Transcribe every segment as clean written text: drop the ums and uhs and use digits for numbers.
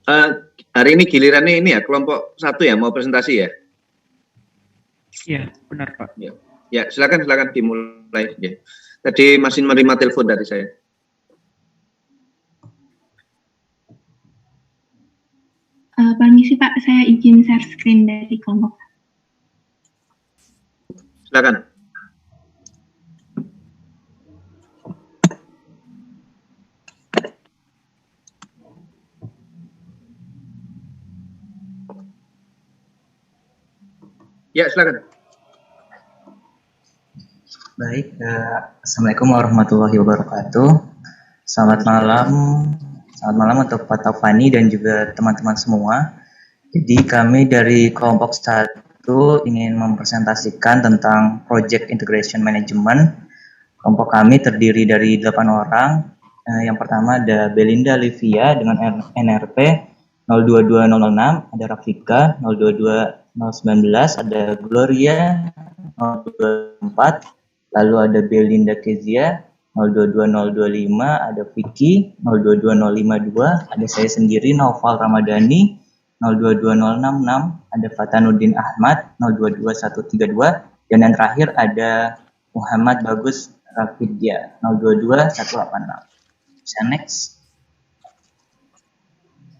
Eh, hari ini gilirannya ini ya, kelompok 1 ya, mau presentasi ya? Iya, benar Pak. Ya, silakan dimulai. Ya. Tadi masih menerima telepon dari saya. Permisi Pak, saya izin share screen dari kelompok. Silakan. Ya, silakan. Baik, Assalamualaikum warahmatullahi wabarakatuh. Selamat malam untuk Pak Taufani dan juga teman-teman semua. Jadi kami dari kelompok 1 ingin mempresentasikan tentang Project Integration Management. Kelompok kami terdiri dari 8 orang. Yang pertama ada Belinda Livia dengan NRP 022006, ada Rafika 022019, ada Gloria 024, lalu ada Belinda Kezia 022025, ada Vicky 022052, ada saya sendiri Naufal Ramadhani 022066, ada Fatanuddin Ahmad 022132, dan yang terakhir ada Muhammad Bagus Rafidya 022186. Bisa next.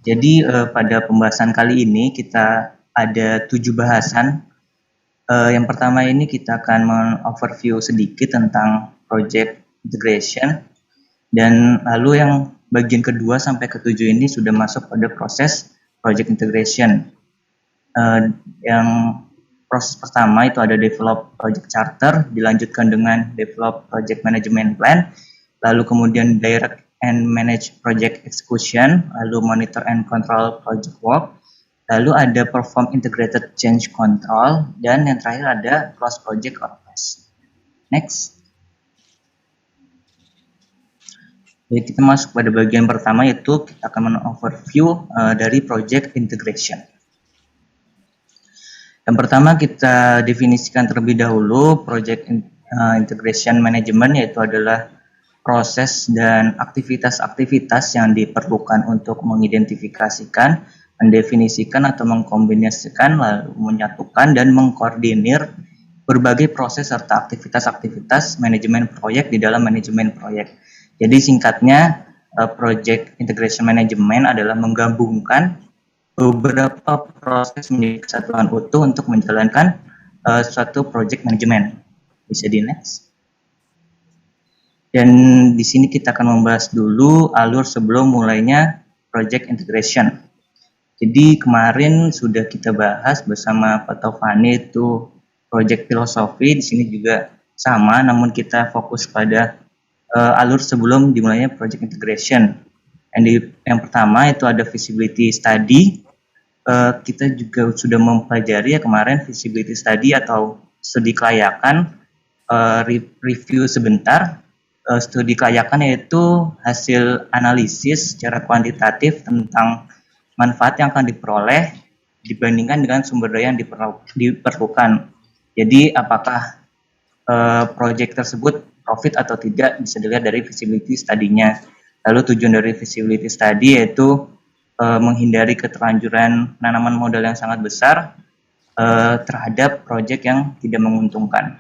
Jadi pada pembahasan kali ini kita ada 7 bahasan. Yang pertama ini kita akan men-overview sedikit tentang project integration, dan lalu yang bagian kedua sampai ke-7 ini sudah masuk pada proses project integration. Yang proses pertama itu ada develop project charter, dilanjutkan dengan develop project management plan, lalu kemudian direct and manage project execution, lalu monitor and control project work, lalu ada perform integrated change control, dan yang terakhir ada cross project or PES. Next. Jadi kita masuk pada bagian pertama, yaitu kita akan men-overview dari project integration. Yang pertama kita definisikan terlebih dahulu project integration management, yaitu adalah proses dan aktivitas-aktivitas yang diperlukan untuk mengidentifikasikan, mendefinisikan atau mengkombinasikan, lalu menyatukan dan mengkoordinir berbagai proses serta aktivitas-aktivitas manajemen proyek di dalam manajemen proyek. Jadi singkatnya, project integration management adalah menggabungkan beberapa proses menjadi kesatuan utuh untuk menjalankan suatu project management. Bisa di next. Dan di sini kita akan membahas dulu alur sebelum mulainya project integration. Jadi kemarin sudah kita bahas bersama Pak Taufani itu project filosofi, di sini juga sama, namun kita fokus pada alur sebelum dimulainya project integration. Yang pertama itu ada feasibility study. Kita juga sudah mempelajari ya kemarin feasibility study atau studi kelayakan, review sebentar. Studi kelayakan yaitu hasil analisis secara kuantitatif tentang manfaat yang akan diperoleh dibandingkan dengan sumber daya yang diperlukan. Jadi apakah proyek tersebut profit atau tidak bisa dilihat dari feasibility study-nya. Lalu tujuan dari feasibility study yaitu menghindari keterlanjuran penanaman modal yang sangat besar terhadap proyek yang tidak menguntungkan.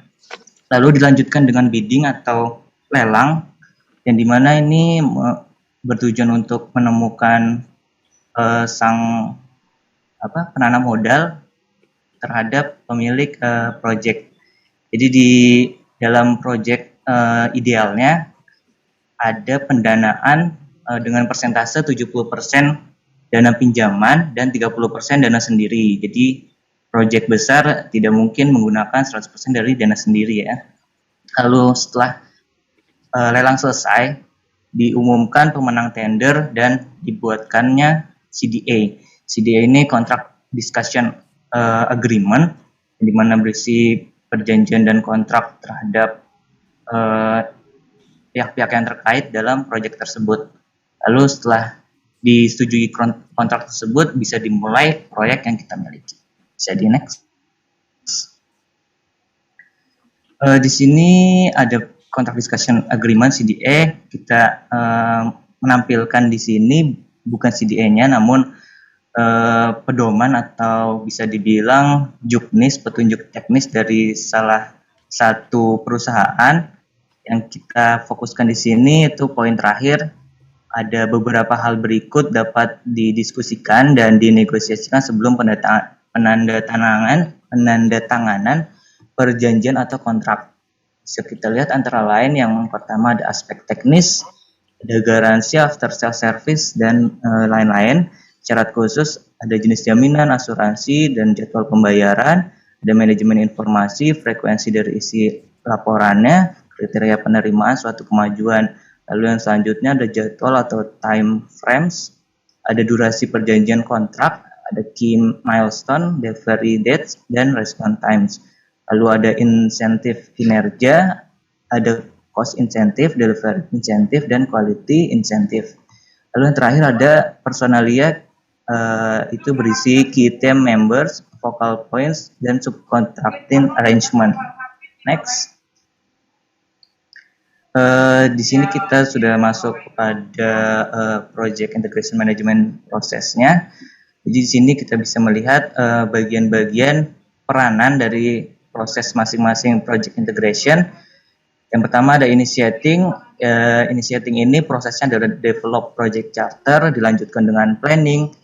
Lalu dilanjutkan dengan bidding atau lelang, yang dimana ini bertujuan untuk menemukan sang penanam modal terhadap pemilik proyek. Jadi di dalam proyek idealnya ada pendanaan dengan persentase 70% dana pinjaman dan 30% dana sendiri. Jadi proyek besar tidak mungkin menggunakan 100% dari dana sendiri ya. Lalu setelah lelang selesai, diumumkan pemenang tender dan dibuatkannya CDA. CDA ini Contract Discussion Agreement, di mana berisi perjanjian dan kontrak terhadap pihak-pihak yang terkait dalam proyek tersebut. Lalu setelah disetujui kontrak tersebut, bisa dimulai proyek yang kita miliki. Bisa di next. Di sini ada Contract Discussion Agreement CDA. Kita menampilkan di sini bukan CDA-nya, namun pedoman atau bisa dibilang juknis, petunjuk teknis dari salah satu perusahaan. Yang kita fokuskan di sini itu poin terakhir, ada beberapa hal berikut dapat didiskusikan dan dinegosiasikan sebelum penandatanganan perjanjian atau kontrak. Bisa kita lihat antara lain yang pertama ada aspek teknis, ada garansi after sales service, dan lain-lain. Syarat khusus ada jenis jaminan, asuransi, dan jadwal pembayaran, ada manajemen informasi, frekuensi dari isi laporannya, kriteria penerimaan suatu kemajuan. Lalu yang selanjutnya ada jadwal atau time frames, ada durasi perjanjian kontrak, ada key milestone, delivery dates, dan response times. Lalu ada insentif kinerja, ada cost insentif, delivery insentif, dan quality insentif. Lalu yang terakhir ada personalia, itu berisi key team members, focal points, dan subcontracting arrangement. Next. Di sini kita sudah masuk pada project integration management prosesnya. Jadi di sini kita bisa melihat bagian-bagian peranan dari proses masing-masing project integration. Yang pertama ada initiating. Initiating ini prosesnya adalah develop project charter, dilanjutkan dengan planning,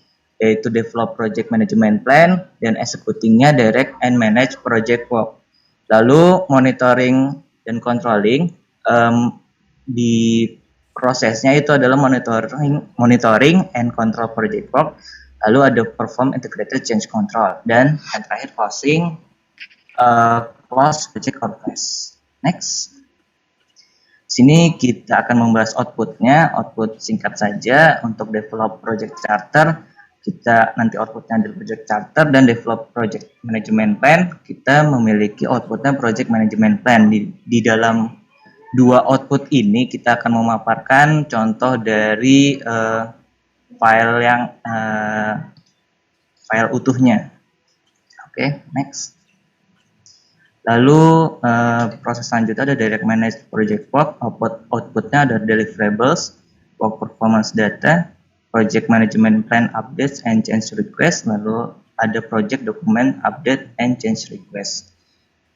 yaitu develop project management plan, dan executingnya direct and manage project work. Lalu monitoring dan controlling, di prosesnya itu adalah monitoring and control project work. Lalu ada perform integrated change control, dan yang terakhir closing, close project orchest. Next. Sini kita akan membahas outputnya. Output singkat saja untuk develop project charter. Kita nanti outputnya adalah project charter, dan develop project management plan. Kita memiliki outputnya project management plan. Di dalam dua output ini kita akan memaparkan contoh dari file utuhnya. Oke, next. Lalu proses selanjutnya ada direct manage project work. Outputnya ada deliverables, work performance data, project management plan updates and change request. Lalu ada project document update and change request.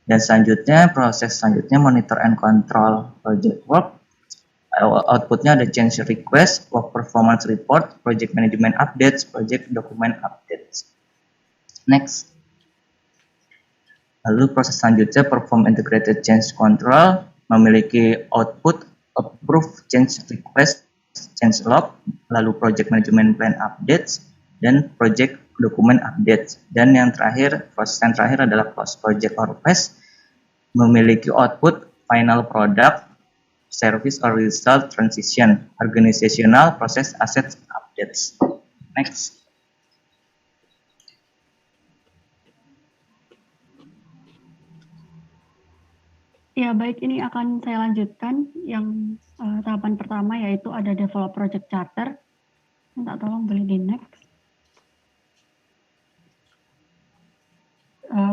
Dan selanjutnya, proses selanjutnya monitor and control project work. Outputnya ada change request, work performance report, project management updates, project document updates. Next. Lalu proses selanjutnya perform integrated change control, memiliki output approve change request, change log, lalu project management plan updates, dan project document updates. Dan yang terakhir, proses yang terakhir adalah close project orchest, memiliki output final product, service or result transition, organizational process assets updates. Next. Ya, baik, ini akan saya lanjutkan yang tahapan pertama, yaitu ada develop project charter. Minta tolong boleh di next.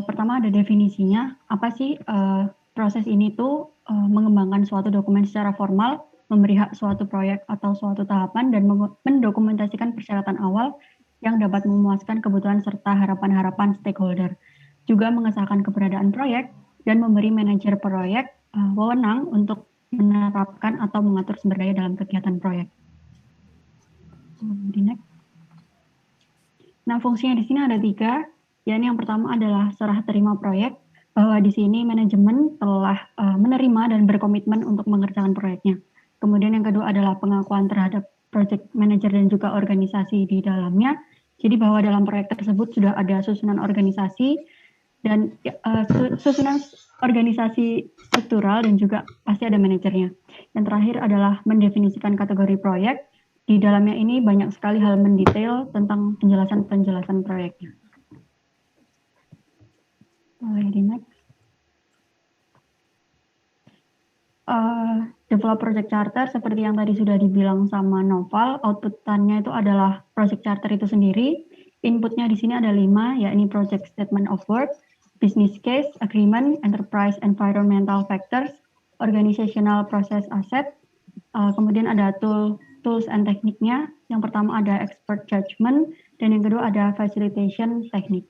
Pertama ada definisinya. Apa sih proses ini tuh mengembangkan suatu dokumen secara formal, memberi hak suatu proyek atau suatu tahapan, dan mendokumentasikan persyaratan awal yang dapat memuaskan kebutuhan serta harapan-harapan stakeholder. Juga mengesahkan keberadaan proyek dan memberi manajer proyek wewenang untuk menerapkan atau mengatur sumber daya dalam kegiatan proyek. Di next. Nah, fungsinya di sini ada 3. Yakni yang pertama adalah serah terima proyek, bahwa di sini manajemen telah menerima dan berkomitmen untuk mengerjakan proyeknya. Kemudian yang kedua adalah pengakuan terhadap project manager dan juga organisasi di dalamnya. Jadi bahwa dalam proyek tersebut sudah ada susunan organisasi dan susunan organisasi struktural, dan juga pasti ada manajernya. Yang terakhir adalah mendefinisikan kategori proyek. Di dalamnya ini banyak sekali hal mendetail tentang penjelasan-penjelasan proyeknya. Boleh di next. Develop project charter seperti yang tadi sudah dibilang sama Noval, outputannya itu adalah project charter itu sendiri. Inputnya di sini ada 5, yakni project statement of work, business case, agreement, enterprise environmental factors, organizational process asset, kemudian ada tool tools and tekniknya. Yang pertama ada expert judgment, dan yang kedua ada facilitation teknik.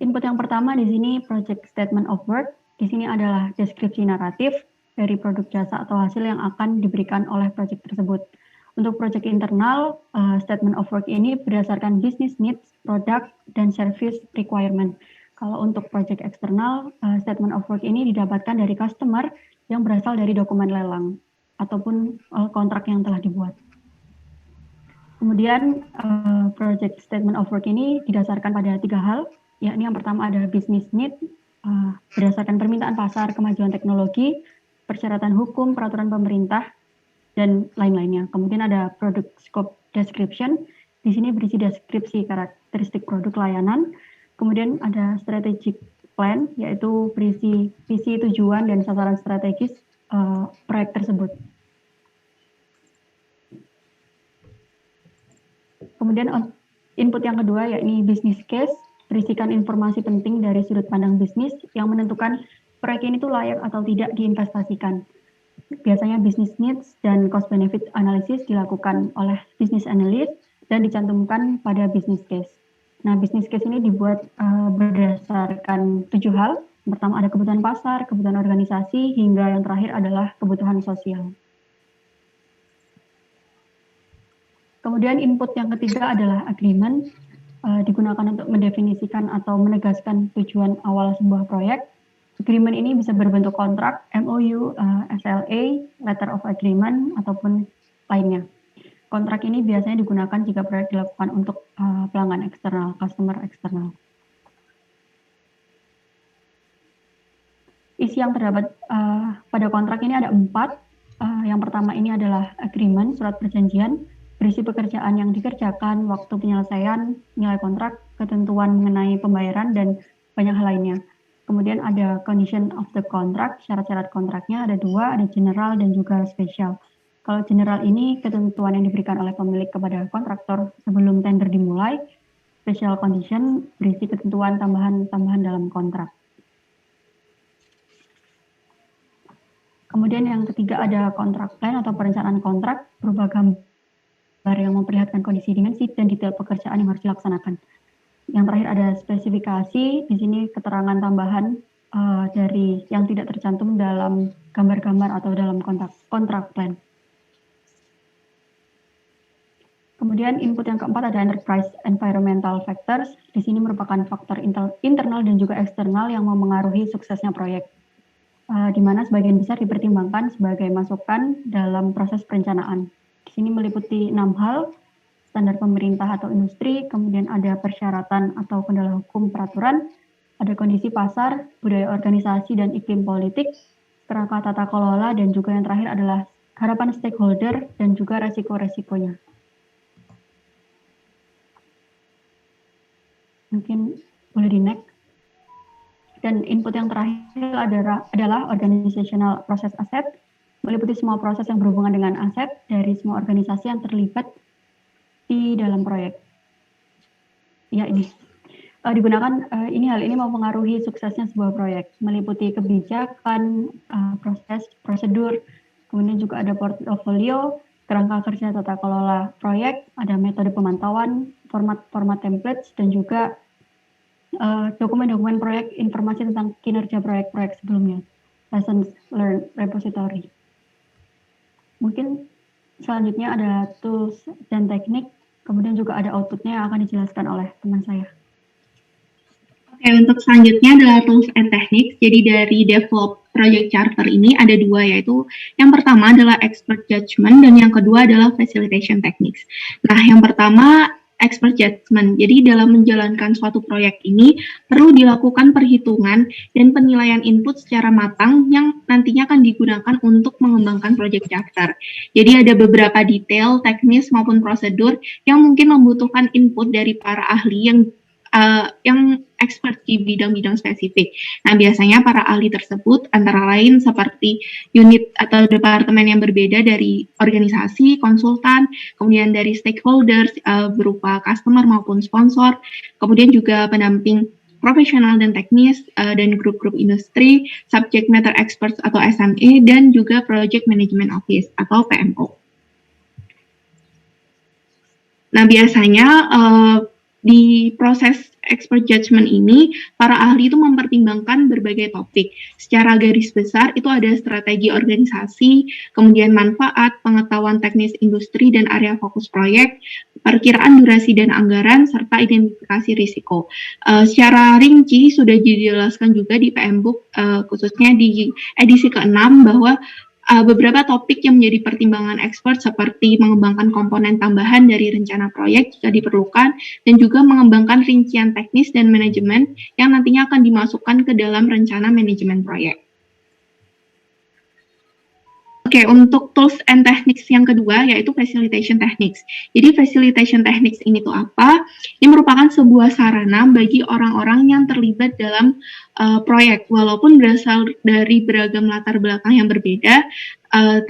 Input yang pertama di sini project statement of work. Di sini adalah deskripsi naratif dari produk jasa atau hasil yang akan diberikan oleh project tersebut. Untuk project internal, statement of work ini berdasarkan business needs, product, dan service requirement. Kalau untuk project eksternal, statement of work ini didapatkan dari customer yang berasal dari dokumen lelang ataupun kontrak yang telah dibuat. Kemudian project statement of work ini didasarkan pada 3 hal, yakni yang pertama ada business need, berdasarkan permintaan pasar, kemajuan teknologi, persyaratan hukum, peraturan pemerintah, dan lain-lainnya. Kemudian ada product scope description, di sini berisi deskripsi karakteristik produk layanan. Kemudian ada strategic plan, yaitu berisi visi, tujuan, dan sasaran strategis proyek tersebut. Kemudian input yang kedua yakni business case, berisikan informasi penting dari sudut pandang bisnis yang menentukan proyek ini tuh layak atau tidak diinvestasikan. Biasanya business needs dan cost benefit analysis dilakukan oleh business analyst dan dicantumkan pada business case. Nah, business case ini dibuat berdasarkan 7 hal. Pertama ada kebutuhan pasar, kebutuhan organisasi, hingga yang terakhir adalah kebutuhan sosial. Kemudian input yang ketiga adalah agreement, digunakan untuk mendefinisikan atau menegaskan tujuan awal sebuah proyek. Agreement ini bisa berbentuk kontrak, MOU, SLA, letter of agreement, ataupun lainnya. Kontrak ini biasanya digunakan jika proyek dilakukan untuk pelanggan eksternal, customer eksternal. Isi yang terdapat pada kontrak ini ada 4. Yang pertama ini adalah agreement, surat perjanjian, berisi pekerjaan yang dikerjakan, waktu penyelesaian, nilai kontrak, ketentuan mengenai pembayaran, dan banyak hal lainnya. Kemudian ada condition of the contract, syarat-syarat kontraknya ada 2, ada general dan juga spesial. Kalau general ini ketentuan yang diberikan oleh pemilik kepada kontraktor sebelum tender dimulai. Special condition berisi ketentuan tambahan dalam kontrak. Kemudian yang ketiga ada contract plan atau perencanaan kontrak, berupa gambar yang memperlihatkan kondisi, dimensi, dan detail pekerjaan yang harus dilaksanakan. Yang terakhir ada spesifikasi, di sini keterangan tambahan dari yang tidak tercantum dalam gambar-gambar atau dalam kontrak plan. Kemudian input yang keempat ada enterprise environmental factors, di sini merupakan faktor internal dan juga eksternal yang memengaruhi suksesnya proyek, di mana sebagian besar dipertimbangkan sebagai masukan dalam proses perencanaan. Di sini meliputi 6 hal, standar pemerintah atau industri, kemudian ada persyaratan atau kendala hukum peraturan, ada kondisi pasar, budaya organisasi dan iklim politik, kerangka tata kelola, dan juga yang terakhir adalah harapan stakeholder dan juga resiko-resikonya. Mungkin boleh di next. Dan input yang terakhir adalah organizational process asset, meliputi semua proses yang berhubungan dengan aset dari semua organisasi yang terlibat di dalam proyek. Ya, ini digunakan, hal ini mempengaruhi suksesnya sebuah proyek, meliputi kebijakan, proses, prosedur, kemudian juga ada portfolio, kerangka kerja tata kelola proyek, ada metode pemantauan, format templates, dan juga dokumen-dokumen proyek, informasi tentang kinerja proyek-proyek sebelumnya, lessons learned repository. Mungkin selanjutnya ada tools dan teknik, kemudian juga ada outputnya yang akan dijelaskan oleh teman saya. Oke, untuk selanjutnya adalah tools and techniques. Jadi dari develop project charter ini ada 2, yaitu yang pertama adalah expert judgment dan yang kedua adalah facilitation techniques. Nah, yang pertama expert judgment. Jadi dalam menjalankan suatu proyek ini perlu dilakukan perhitungan dan penilaian input secara matang yang nantinya akan digunakan untuk mengembangkan project charter. Jadi ada beberapa detail, teknis maupun prosedur yang mungkin membutuhkan input dari para ahli yang expert di bidang-bidang spesifik. Nah, biasanya para ahli tersebut antara lain seperti unit atau departemen yang berbeda dari organisasi, konsultan, kemudian dari stakeholders berupa customer maupun sponsor, kemudian juga pendamping profesional dan teknis, dan grup-grup industri, subject matter experts atau SME, dan juga project management office atau PMO. Nah, biasanya di proses expert judgment ini, para ahli itu mempertimbangkan berbagai topik. Secara garis besar, itu ada strategi organisasi, kemudian manfaat, pengetahuan teknis industri dan area fokus proyek, perkiraan durasi dan anggaran, serta identifikasi risiko. Secara rinci, sudah dijelaskan juga di PM Book, khususnya di edisi ke-6, bahwa beberapa topik yang menjadi pertimbangan expert seperti mengembangkan komponen tambahan dari rencana proyek jika diperlukan, dan juga mengembangkan rincian teknis dan manajemen yang nantinya akan dimasukkan ke dalam rencana manajemen proyek. Oke, untuk tools and techniques yang kedua yaitu facilitation techniques. Jadi facilitation techniques ini tuh apa? Ini merupakan sebuah sarana bagi orang-orang yang terlibat dalam proyek, walaupun berasal dari beragam latar belakang yang berbeda,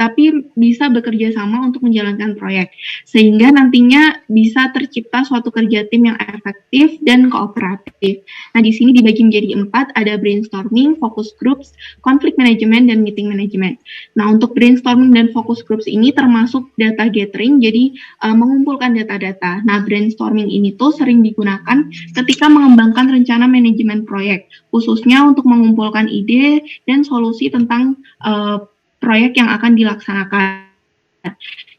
tapi bisa bekerja sama untuk menjalankan proyek, sehingga nantinya bisa tercipta suatu kerja tim yang efektif dan kooperatif. Nah, di sini dibagi menjadi 4, ada brainstorming, focus groups, conflict management, dan meeting management. Nah, untuk brainstorming dan focus groups ini termasuk data gathering, jadi mengumpulkan data-data. Nah, brainstorming ini tuh sering digunakan ketika mengembangkan rencana manajemen proyek, khususnya untuk mengumpulkan ide dan solusi tentang proyek yang akan dilaksanakan.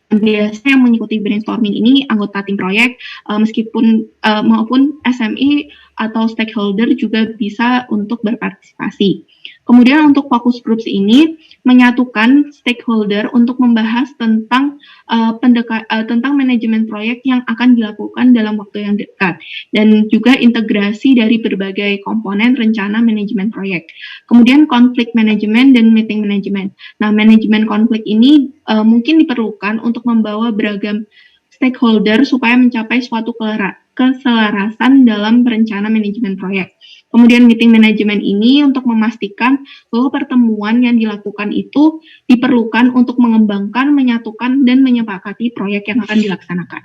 Biasanya yang mengikuti brainstorming ini anggota tim proyek, meskipun maupun SME atau stakeholder juga bisa untuk berpartisipasi. Kemudian untuk focus groups ini menyatukan stakeholder untuk membahas tentang tentang manajemen proyek yang akan dilakukan dalam waktu yang dekat, dan juga integrasi dari berbagai komponen rencana manajemen proyek. Kemudian konflik manajemen dan meeting management. Nah, manajemen konflik ini mungkin diperlukan untuk membawa beragam stakeholder supaya mencapai suatu keselarasan dalam rencana manajemen proyek. Kemudian meeting management ini untuk memastikan bahwa pertemuan yang dilakukan itu diperlukan untuk mengembangkan, menyatukan, dan menyepakati proyek yang akan dilaksanakan.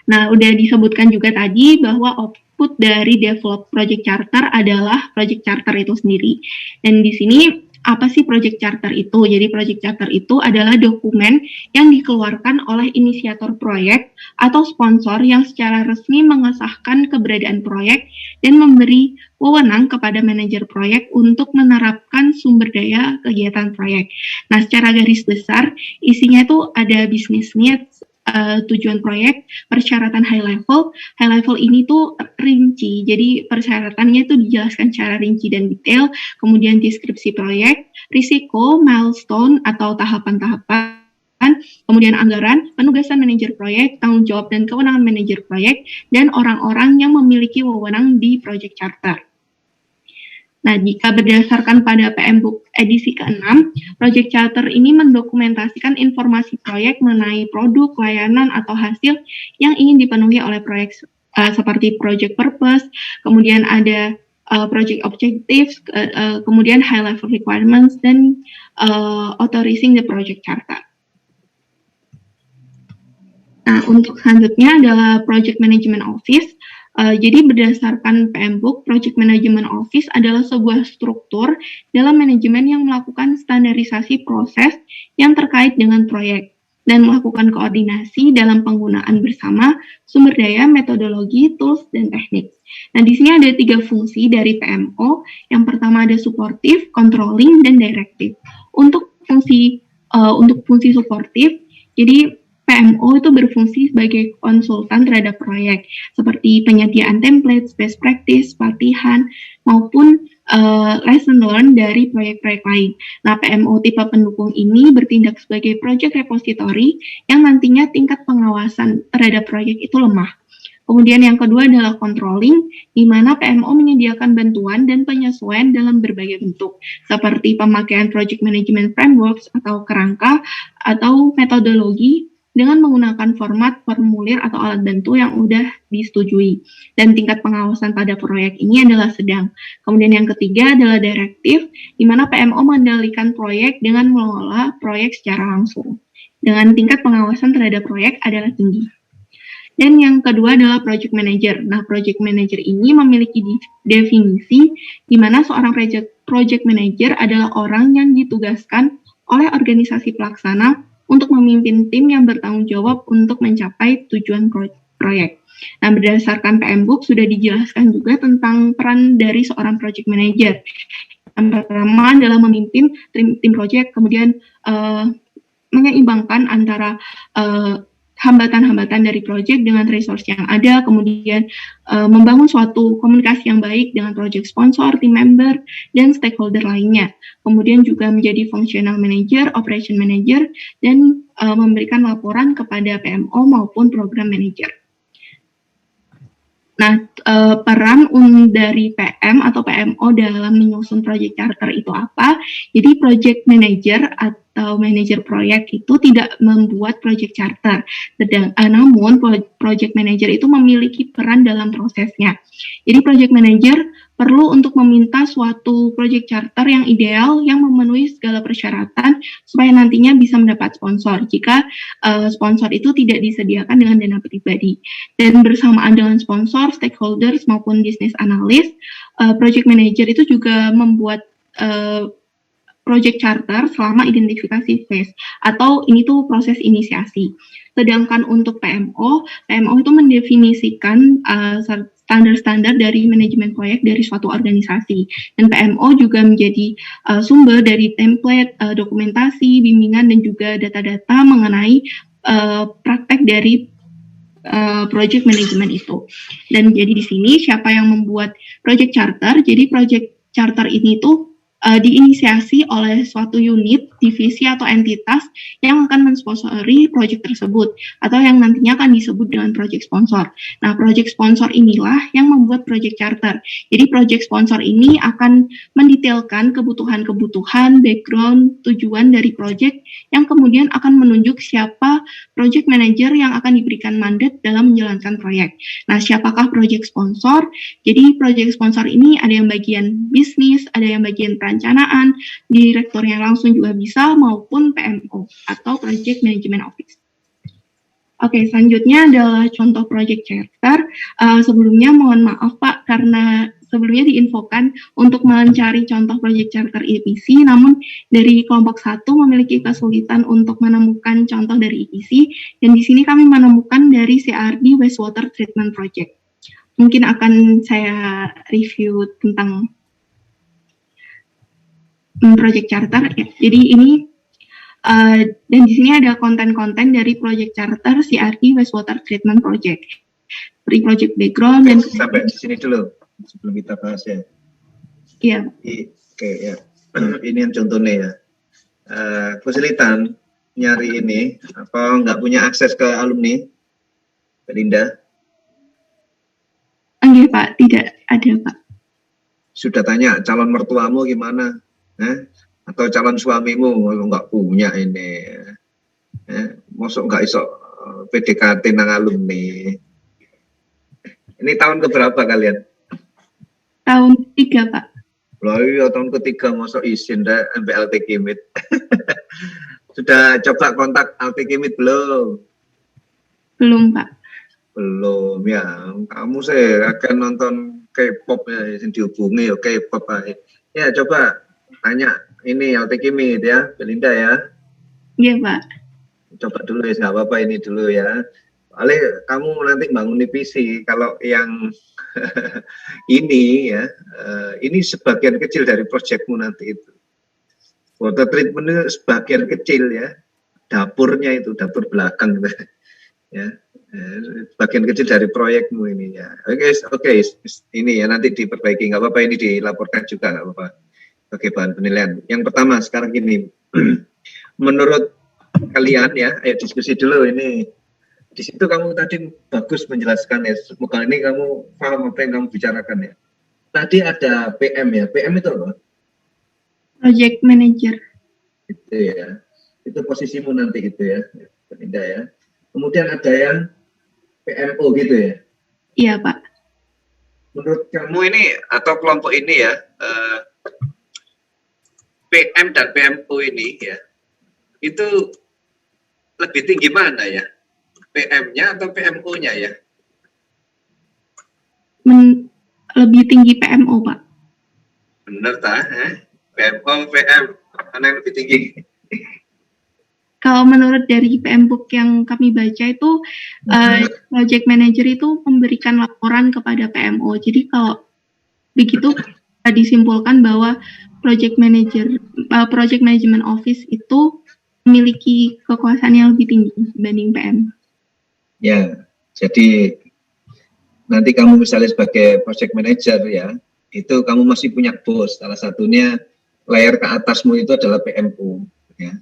Nah, udah disebutkan juga tadi bahwa output dari develop project charter adalah project charter itu sendiri. Dan di sini apa sih project charter itu? Jadi project charter itu adalah dokumen yang dikeluarkan oleh inisiator proyek atau sponsor yang secara resmi mengesahkan keberadaan proyek dan memberi wewenang kepada manajer proyek untuk menerapkan sumber daya kegiatan proyek. Nah, secara garis besar isinya itu ada business needs, tujuan proyek, persyaratan high level. High level ini tuh rinci, jadi persyaratannya itu dijelaskan secara rinci dan detail. Kemudian deskripsi proyek, risiko, milestone atau tahapan-tahapan, kemudian anggaran, penugasan manajer proyek, tanggung jawab dan kewenangan manajer proyek, dan orang-orang yang memiliki wewenang di project charter. Nah, jika berdasarkan pada PM Book edisi ke-6, Project Charter ini mendokumentasikan informasi proyek mengenai produk, layanan, atau hasil yang ingin dipenuhi oleh proyek, seperti project purpose, kemudian ada project objectives, kemudian high level requirements, dan authorizing the project charter. Nah, untuk selanjutnya adalah Project Management Office. Jadi berdasarkan PM Book, Project Management Office adalah sebuah struktur dalam manajemen yang melakukan standarisasi proses yang terkait dengan proyek dan melakukan koordinasi dalam penggunaan bersama sumber daya, metodologi, tools, dan teknik. Nah, di sini ada 3 fungsi dari PMO. Yang pertama ada supportive, controlling, dan directive. Untuk fungsi supportive, jadi PMO itu berfungsi sebagai konsultan terhadap proyek, seperti penyediaan template, best practice, pelatihan, maupun lesson learned dari proyek-proyek lain. Nah, PMO tipe pendukung ini bertindak sebagai project repository yang nantinya tingkat pengawasan terhadap proyek itu lemah. Kemudian yang kedua adalah controlling, di mana PMO menyediakan bantuan dan penyesuaian dalam berbagai bentuk, seperti pemakaian project management frameworks atau kerangka, atau metodologi, dengan menggunakan format formulir atau alat bantu yang sudah disetujui. Dan tingkat pengawasan pada proyek ini adalah sedang. Kemudian yang ketiga adalah direktif, di mana PMO mengendalikan proyek dengan mengelola proyek secara langsung. Dengan tingkat pengawasan terhadap proyek adalah tinggi. Dan yang kedua adalah project manager. Nah, project manager ini memiliki definisi di mana seorang project manager adalah orang yang ditugaskan oleh organisasi pelaksana untuk memimpin tim yang bertanggung jawab untuk mencapai tujuan proyek. Nah, berdasarkan PM Book sudah dijelaskan juga tentang peran dari seorang project manager. Yang pertama adalah memimpin tim project, kemudian menyeimbangkan antara hambatan-hambatan dari project dengan resource yang ada, kemudian membangun suatu komunikasi yang baik dengan project sponsor, team member, dan stakeholder lainnya. Kemudian juga menjadi functional manager, operation manager, dan memberikan laporan kepada PMO maupun program manager. Nah, peran dari PM atau PMO dalam menyusun project charter itu apa? Jadi project manager atau manajer proyek itu tidak membuat project charter. Namun project manager itu memiliki peran dalam prosesnya. Jadi project manager perlu untuk meminta suatu project charter yang ideal yang memenuhi segala persyaratan supaya nantinya bisa mendapat sponsor jika sponsor itu tidak disediakan dengan dana pribadi. Dan bersamaan dengan sponsor, stakeholders maupun business analyst, project manager itu juga membuat project charter selama identifikasi phase atau ini tuh proses inisiasi. Sedangkan untuk PMO itu mendefinisikan standar-standar dari manajemen proyek dari suatu organisasi. Dan PMO juga menjadi sumber dari template, dokumentasi, bimbingan, dan juga data-data mengenai praktek dari project management itu. Dan jadi di sini siapa yang membuat project charter? Jadi project charter ini tuh diinisiasi oleh suatu unit, divisi atau entitas yang akan mensponsori proyek tersebut atau yang nantinya akan disebut dengan project sponsor. Nah, project sponsor inilah yang membuat project charter. Jadi project sponsor ini akan mendetailkan kebutuhan-kebutuhan, background, tujuan dari project yang kemudian akan menunjuk siapa project manager yang akan diberikan mandat dalam menjalankan proyek. Nah, siapakah project sponsor? Jadi project sponsor ini ada yang bagian bisnis, ada yang bagian perencanaan, direkturnya langsung juga bisa, maupun PMO atau Project Management Office. Oke, selanjutnya adalah contoh project charter. Sebelumnya mohon maaf Pak, karena sebelumnya diinfokan untuk mencari contoh project charter EPC, namun dari kelompok 1 memiliki kesulitan untuk menemukan contoh dari EPC, dan di sini kami menemukan dari CRD Wastewater Treatment Project. Mungkin akan saya review tentang project charter ya. Jadi ini dan di sini ada konten-konten dari project charter CRD Wastewater Treatment Project. Pre project background dan sampai di sini dulu sebelum kita bahas ya. Iya. Oke ya. Ini yang contohnya ya. Kesulitan nyari ini apa nggak punya akses ke alumni, Linda? Enggak Pak, tidak ada Pak. Sudah tanya calon mertuamu gimana? Atau calon suamimu nggak punya ini, masuk nggak iso PDKT nang alumni. Ini tahun keberapa kalian? Tahun 3 Pak. Loh iya tahun ketiga masuk izin dah MPLT Kimit. Sudah coba kontak LT Kimit belum? Belum Pak. Belum ya. Kamu sih akan nonton K-pop ya, dihubungi ya K-pop aja. Ya coba tanya ini LT Kimit ya, Belinda ya. Iya Pak. Coba dulu ya, nggak apa-apa ini dulu ya. Soalnya kamu nanti bangun divisi, kalau yang ini ya, ini sebagian kecil dari proyekmu nanti itu. Water treatment itu sebagian kecil ya, dapurnya itu, dapur belakang gitu. Ya. Sebagian kecil dari proyekmu ini ya. Oke, ini ya nanti diperbaiki, nggak apa-apa ini dilaporkan juga nggak apa-apa. Oke, bahan penilaian. Yang pertama sekarang gini, menurut kalian ya, ayo diskusi dulu ini. Di situ kamu tadi bagus menjelaskan ya, semoga ini kamu paham apa yang kamu bicarakan ya. Tadi ada PM ya, PM itu apa? Project Manager. Itu ya, itu posisimu nanti itu ya, Belinda ya. Kemudian ada yang PMO gitu ya? Iya Pak. Menurut kamu ini atau kelompok ini ya, PM dan PMO ini ya, itu lebih tinggi mana ya PM-nya atau PMO-nya ya? Lebih tinggi PMO, Pak. Bener tak? PMO, PM, mana yang lebih tinggi? Kalau menurut dari PM Book yang kami baca itu, project manager itu memberikan laporan kepada PMO. Jadi kalau begitu disimpulkan bahwa project management office itu memiliki kekuasaan yang lebih tinggi dibanding PM. Ya, jadi nanti kamu misalnya sebagai project manager ya, itu kamu masih punya bos. Salah satunya layer ke atasmu itu adalah PMO. Ya.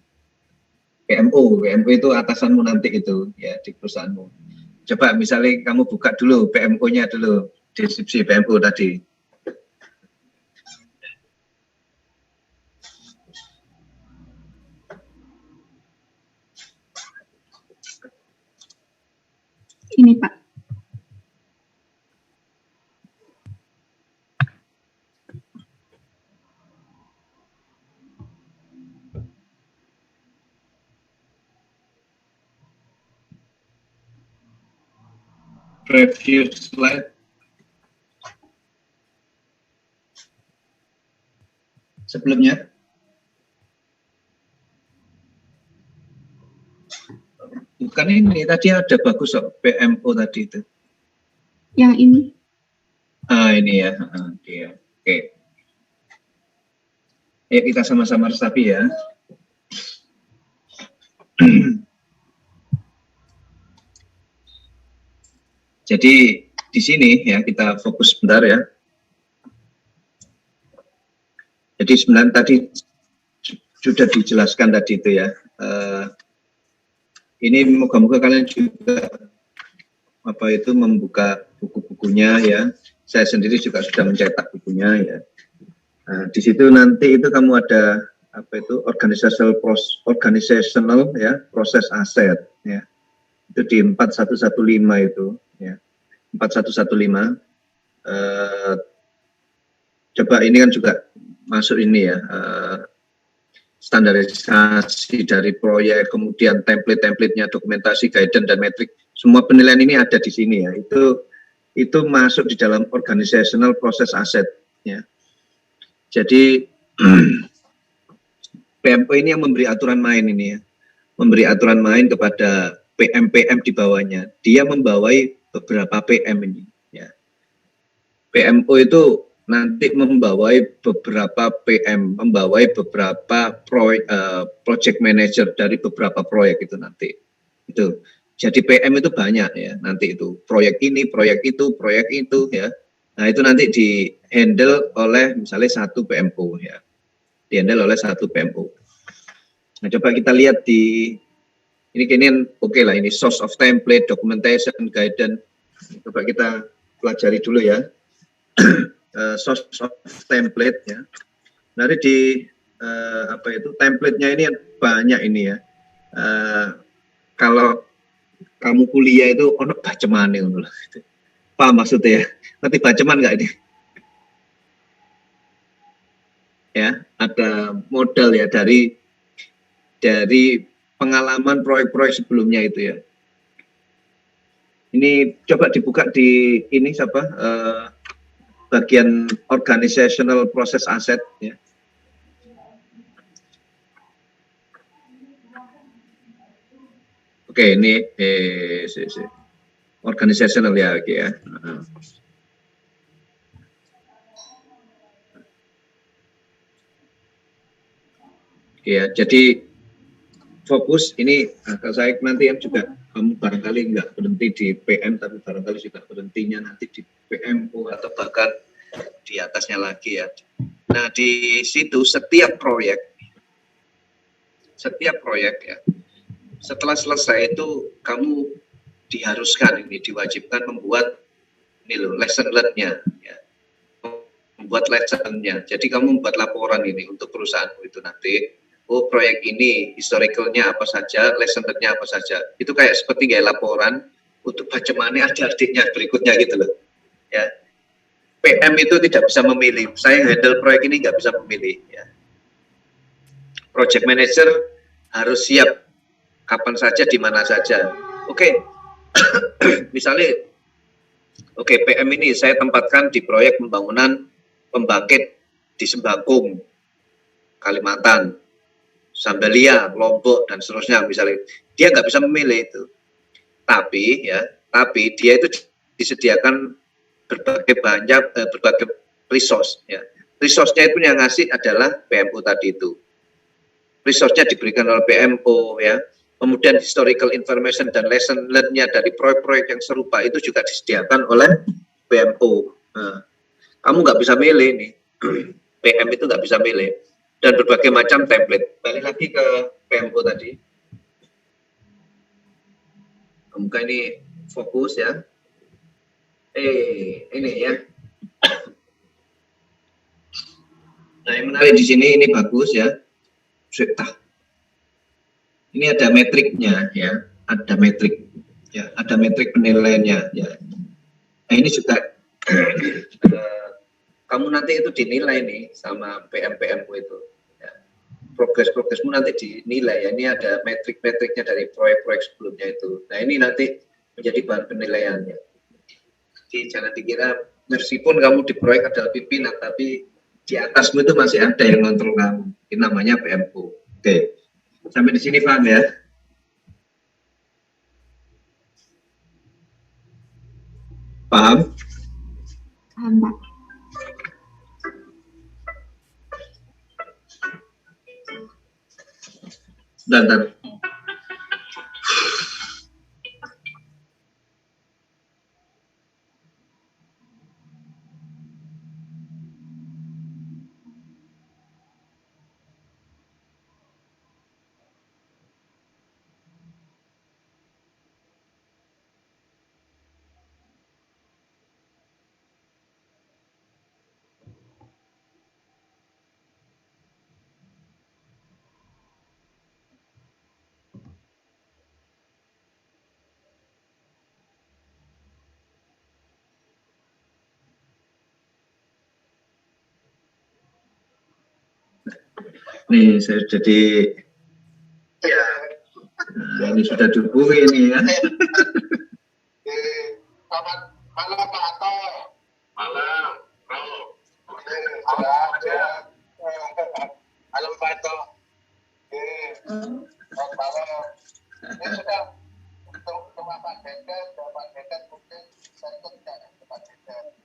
PMO itu atasanmu nanti itu ya di perusahaanmu. Coba misalnya kamu buka dulu PMO-nya dulu, deskripsi PMO tadi. Ini Pak. Preview slide. Sebelumnya. Bukan ini, tadi ada bagus kok, PMO tadi itu. Yang ini. Ini ya. Oke. Ayo kita sama-sama resapi ya. Jadi di sini ya kita fokus sebentar ya. Jadi sebenarnya tadi sudah dijelaskan tadi itu ya. Ini moga-moga kalian juga membuka buku-bukunya ya. Saya sendiri juga sudah mencetak bukunya ya. Di situ nanti itu kamu ada organizational ya, proses aset ya. Itu di 4115 itu ya. 4115. Coba ini kan juga masuk ini ya, standarisasi dari proyek, kemudian template-templatenya, dokumentasi, guidance dan metrik. Semua penilaian ini ada di sini ya. Itu masuk di dalam organizational proses aset ya. Jadi PMO ini yang memberi aturan main ini ya. Memberi aturan main kepada PM di bawahnya. Dia membawai beberapa PM ini ya. PMO itu nanti membawai beberapa PM, membawai beberapa project manager dari beberapa proyek itu nanti. Itu. Jadi PM itu banyak ya, nanti itu proyek ini, proyek itu ya. Nah, itu nanti di-handle oleh misalnya satu PMO ya. Di-handle oleh satu PMO. Nah, coba kita lihat di ini oke lah, ini source of template, documentation, guidance. Coba kita pelajari dulu ya. Source of template ya. Nanti di template-nya ini banyak ini ya. Kalau kamu kuliah itu ono bacemane ngono lho. Paham maksudnya ya? Nanti baceman enggak ini? Ya, ada modal ya dari pengalaman proyek-proyek sebelumnya itu ya. Ini coba dibuka di ini bagian organizational process asset ya. Oke, ini organizational ya, oke ya. Oke ya, jadi fokus ini kalau saya nanti yang juga kamu barangkali nggak berhenti di PM, tapi barangkali juga berhentinya nanti di PMO atau bahkan di atasnya lagi ya. Nah, di situ setiap proyek ya, setelah selesai itu kamu diharuskan ini, diwajibkan membuat ini loh, lesson learn-nya ya. Membuat lesson-nya. Jadi kamu membuat laporan ini untuk perusahaanmu itu nanti. Oh, proyek ini historicalnya apa saja, lesson learn-nya apa saja. Itu kayak seperti kayak laporan untuk bacemane ada artinya berikutnya gitu loh. Ya. PM itu tidak bisa memilih. Saya handle proyek ini nggak bisa memilih. Ya. Project manager harus siap kapan saja, di mana saja. Oke, misalnya, oke, PM ini saya tempatkan di proyek pembangunan pembangkit di Sembakung, Kalimantan, Sambalia, Lombok, dan seterusnya. Misalnya, dia nggak bisa memilih itu. Tapi dia itu disediakan berbagai resource. Ya. Resource-nya itu yang ngasih adalah PMO tadi itu. Resource-nya diberikan oleh PMO, ya. Kemudian historical information dan lesson learn-nya dari proyek-proyek yang serupa itu juga disediakan oleh PMO. Nah, kamu nggak bisa milih nih, PM itu nggak bisa milih. Dan berbagai macam template. Balik lagi ke PMO tadi. Semoga ini fokus ya. Ini ya. Nah, yang menarik di sini ini bagus ya. Ini ada metriknya ya, ada metrik ya, ada metrik penilaiannya ya. Nah, ini juga kamu nanti itu dinilai nih sama PM-PMmu itu ya. Progresmu nanti dinilai ya. Ini ada metrik-metriknya dari proyek-proyek sebelumnya itu. Nah, ini nanti menjadi bahan penilaiannya. Jadi jangan dikira meskipun kamu di proyek adalah pimpinan, tapi di atasmu itu masih ada yang ngontrol kamu. Ini namanya PMO. Oke. Sampai di sini paham ya? Paham? Paham, Pak. Bentar. Nih, saya jadi ya, nah, ini sudah dihubungi ini ya. Selamat malam Pak Ato. Malam. Halo Pak Ato. Selamat malam. Ini sudah untuk Pak Deden, Pak Deden mungkin saya ikut tidak Pak Deden.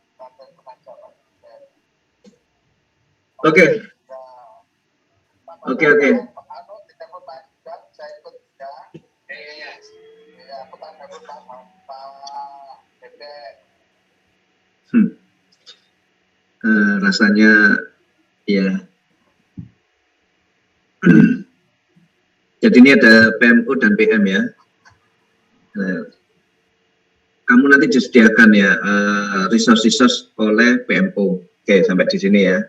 Oke. Oke. Rasanya ya. Jadi ini ada PMO dan PM ya. Kamu nanti disediakan ya resource oleh PMO. Oke, sampai di sini ya.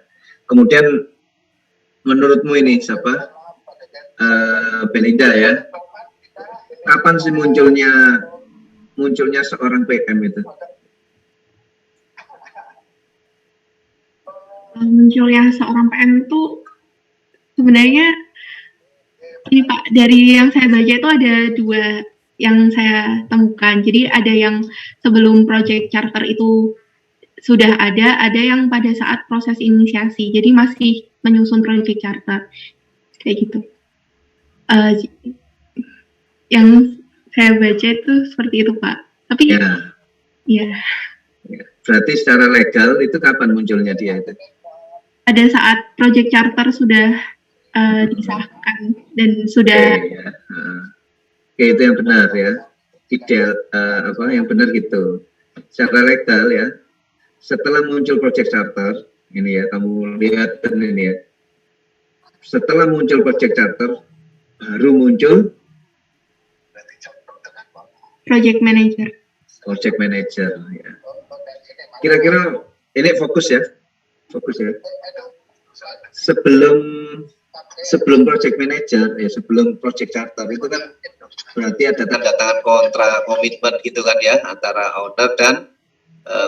Kemudian menurutmu ini siapa? Belinda ya. Kapan sih munculnya seorang PM itu? Munculnya seorang PM itu sebenarnya ini Pak, dari yang saya baca itu ada dua yang saya temukan. Jadi ada yang sebelum project charter itu sudah ada yang pada saat proses inisiasi. Jadi masih menyusun project charter kayak gitu. Yang saya baca itu seperti itu Pak. Tapi ya. Berarti secara legal itu kapan munculnya dia itu? Pada saat project charter sudah disahkan dan sudah. Oke, itu yang benar ya. Ideal yang benar gitu. Secara legal ya. Setelah muncul project charter, ini ya kamu lihat ini ya. Setelah muncul project charter, baru muncul project manager. Project manager ya. Kira-kira ini fokus ya. Sebelum project manager ya, sebelum project charter itu kan berarti ada tanda tangan kontrak komitmen gitu kan ya antara owner dan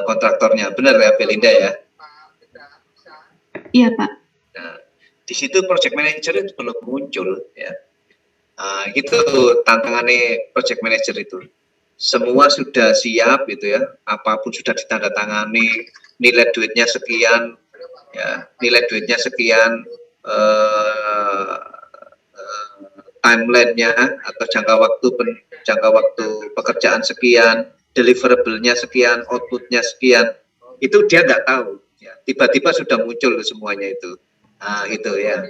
kontraktornya. Benar ya Belinda ya? Iya Pak. Nah, di situ project manager itu belum muncul ya. Gitu tantangannya project manager itu. semua sudah siap gitu ya, apapun sudah ditandatangani, nilai duitnya sekian, ya, nilai duitnya sekian, timelinenya atau jangka waktu pekerjaan sekian, deliverable-nya sekian, output-nya sekian, itu dia nggak tahu. Ya. Tiba-tiba sudah muncul semuanya itu. Nah, itu ya.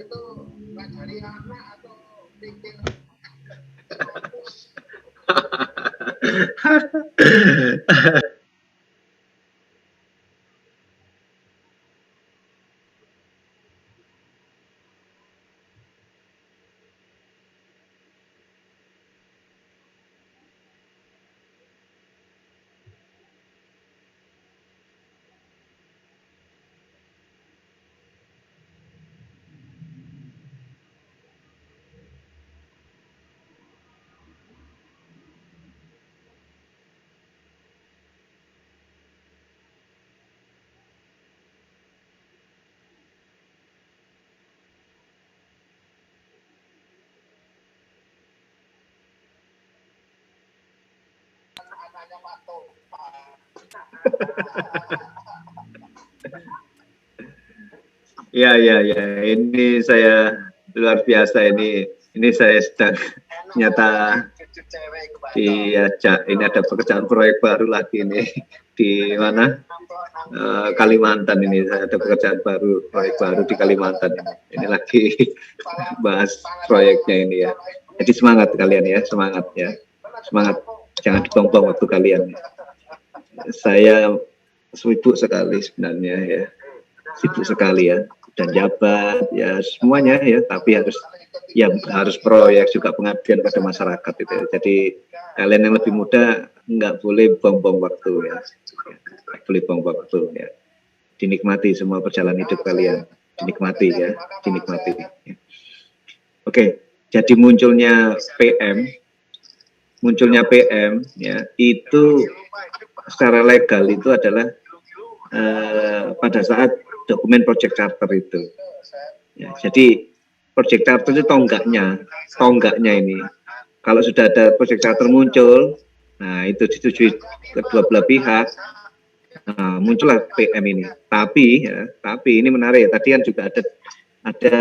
Ya, ya, ya. Ini saya luar biasa ini. Ini saya sedang nyata diajak. Ini ada pekerjaan proyek baru lagi nih di mana Kalimantan ini. Saya ada pekerjaan baru, proyek baru di Kalimantan ini. Ini lagi bahas proyeknya ini ya. Jadi semangat kalian ya, semangat ya, semangat. Jangan dibuang-buang waktu kalian. Saya sibuk sekali sebenarnya ya, sibuk sekali ya, dan jabat ya semuanya ya, tapi harus proyek juga pengabdian pada masyarakat itu ya. Jadi kalian yang lebih muda nggak boleh buang-buang waktu ya, nggak boleh buang-buang waktu ya, dinikmati semua perjalanan hidup kalian, dinikmati ya, dinikmati ya. Oke, jadi munculnya PM ya, itu secara legal itu adalah pada saat dokumen project charter itu ya, jadi project charter itu tonggaknya ini, kalau sudah ada project charter muncul, nah itu disetujui kedua belah pihak, nah, muncullah PM ini. Tapi ini menarik, tadi kan juga ada